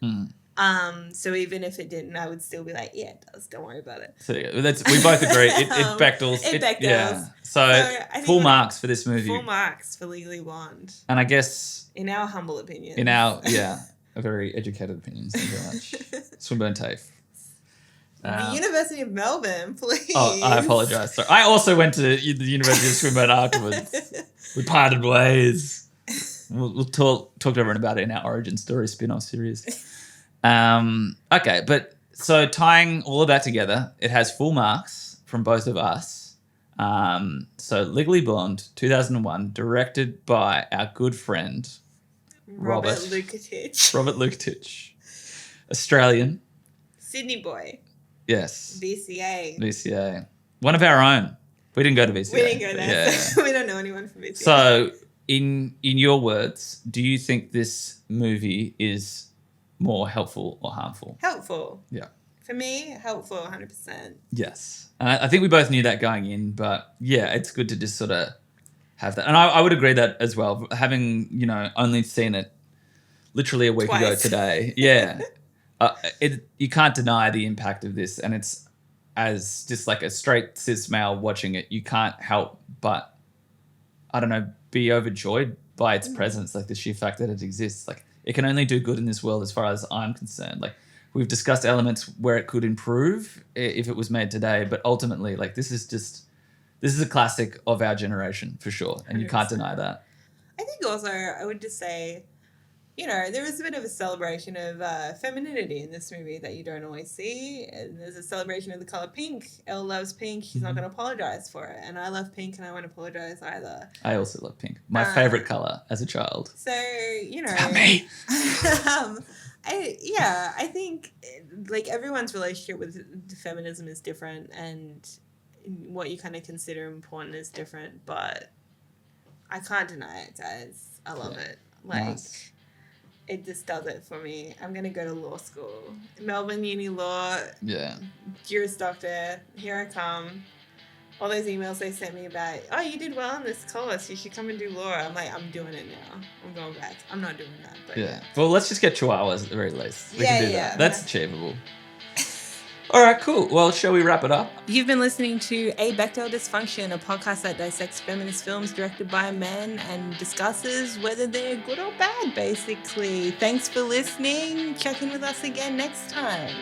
So even if it didn't, I would still be like, yeah, it does. Don't worry about it. So we both agree. It Bechdels. It Bechdels. Yeah. So full marks for this movie. Full marks for Legally Blonde. And I guess, in our humble opinion. A very educated opinion. Thank you very much. Swinburne TAFE. The University of Melbourne, please. Oh, I apologise. Sorry. I also went to the University of Swinburne afterwards. We parted ways. We'll talk to everyone about it in our Origin Story spin-off series. Okay, but so tying all of that together, it has full marks from both of us. So Legally Blonde, 2001, directed by our good friend Robert Luketic. Robert Luketic. Australian. Sydney boy. Yes. VCA. One of our own. We didn't go to VCA. We didn't go there. Yeah. We don't know anyone from VCA. So, in your words, do you think this movie is more helpful or harmful? Helpful. Yeah. For me, helpful 100%. Yes. And I think we both knew that going in, but yeah, it's good to just sort of have that. And I would agree that as well, having, only seen it literally a week ago today. Yeah. You can't deny the impact of this, and it's, as just like a straight cis male watching it, you can't help but, I don't know, be overjoyed by its presence, like the sheer fact that it exists. Like, it can only do good in this world as far as I'm concerned. Like, we've discussed elements where it could improve if it was made today, but ultimately, like, this is a classic of our generation for sure, and you can't deny that. I think also I would just say, there is a bit of a celebration of femininity in this movie that you don't always see. And there's a celebration of the color pink. Elle loves pink. She's not going to apologize for it. And I love pink, and I won't apologize either. I also love pink. My favorite color as a child. So, Tell me. I think like everyone's relationship with feminism is different, and what you kind of consider important is different. But I can't deny it, guys. I love it. Like. Nice. It just does it for me. I'm going to go to law school. Melbourne Uni Law. Yeah. Juris Doctor. Here I come. All those emails they sent me about, oh, you did well in this course. You should come and do law. I'm like, I'm doing it now. I'm going back. I'm not doing that. But yeah. Well, let's just get 2 hours at the very least. We can do that. That's achievable. All right, cool. Well, shall we wrap it up? You've been listening to A Bechdel Dysfunction, a podcast that dissects feminist films directed by men and discusses whether they're good or bad, basically. Thanks for listening. Check in with us again next time.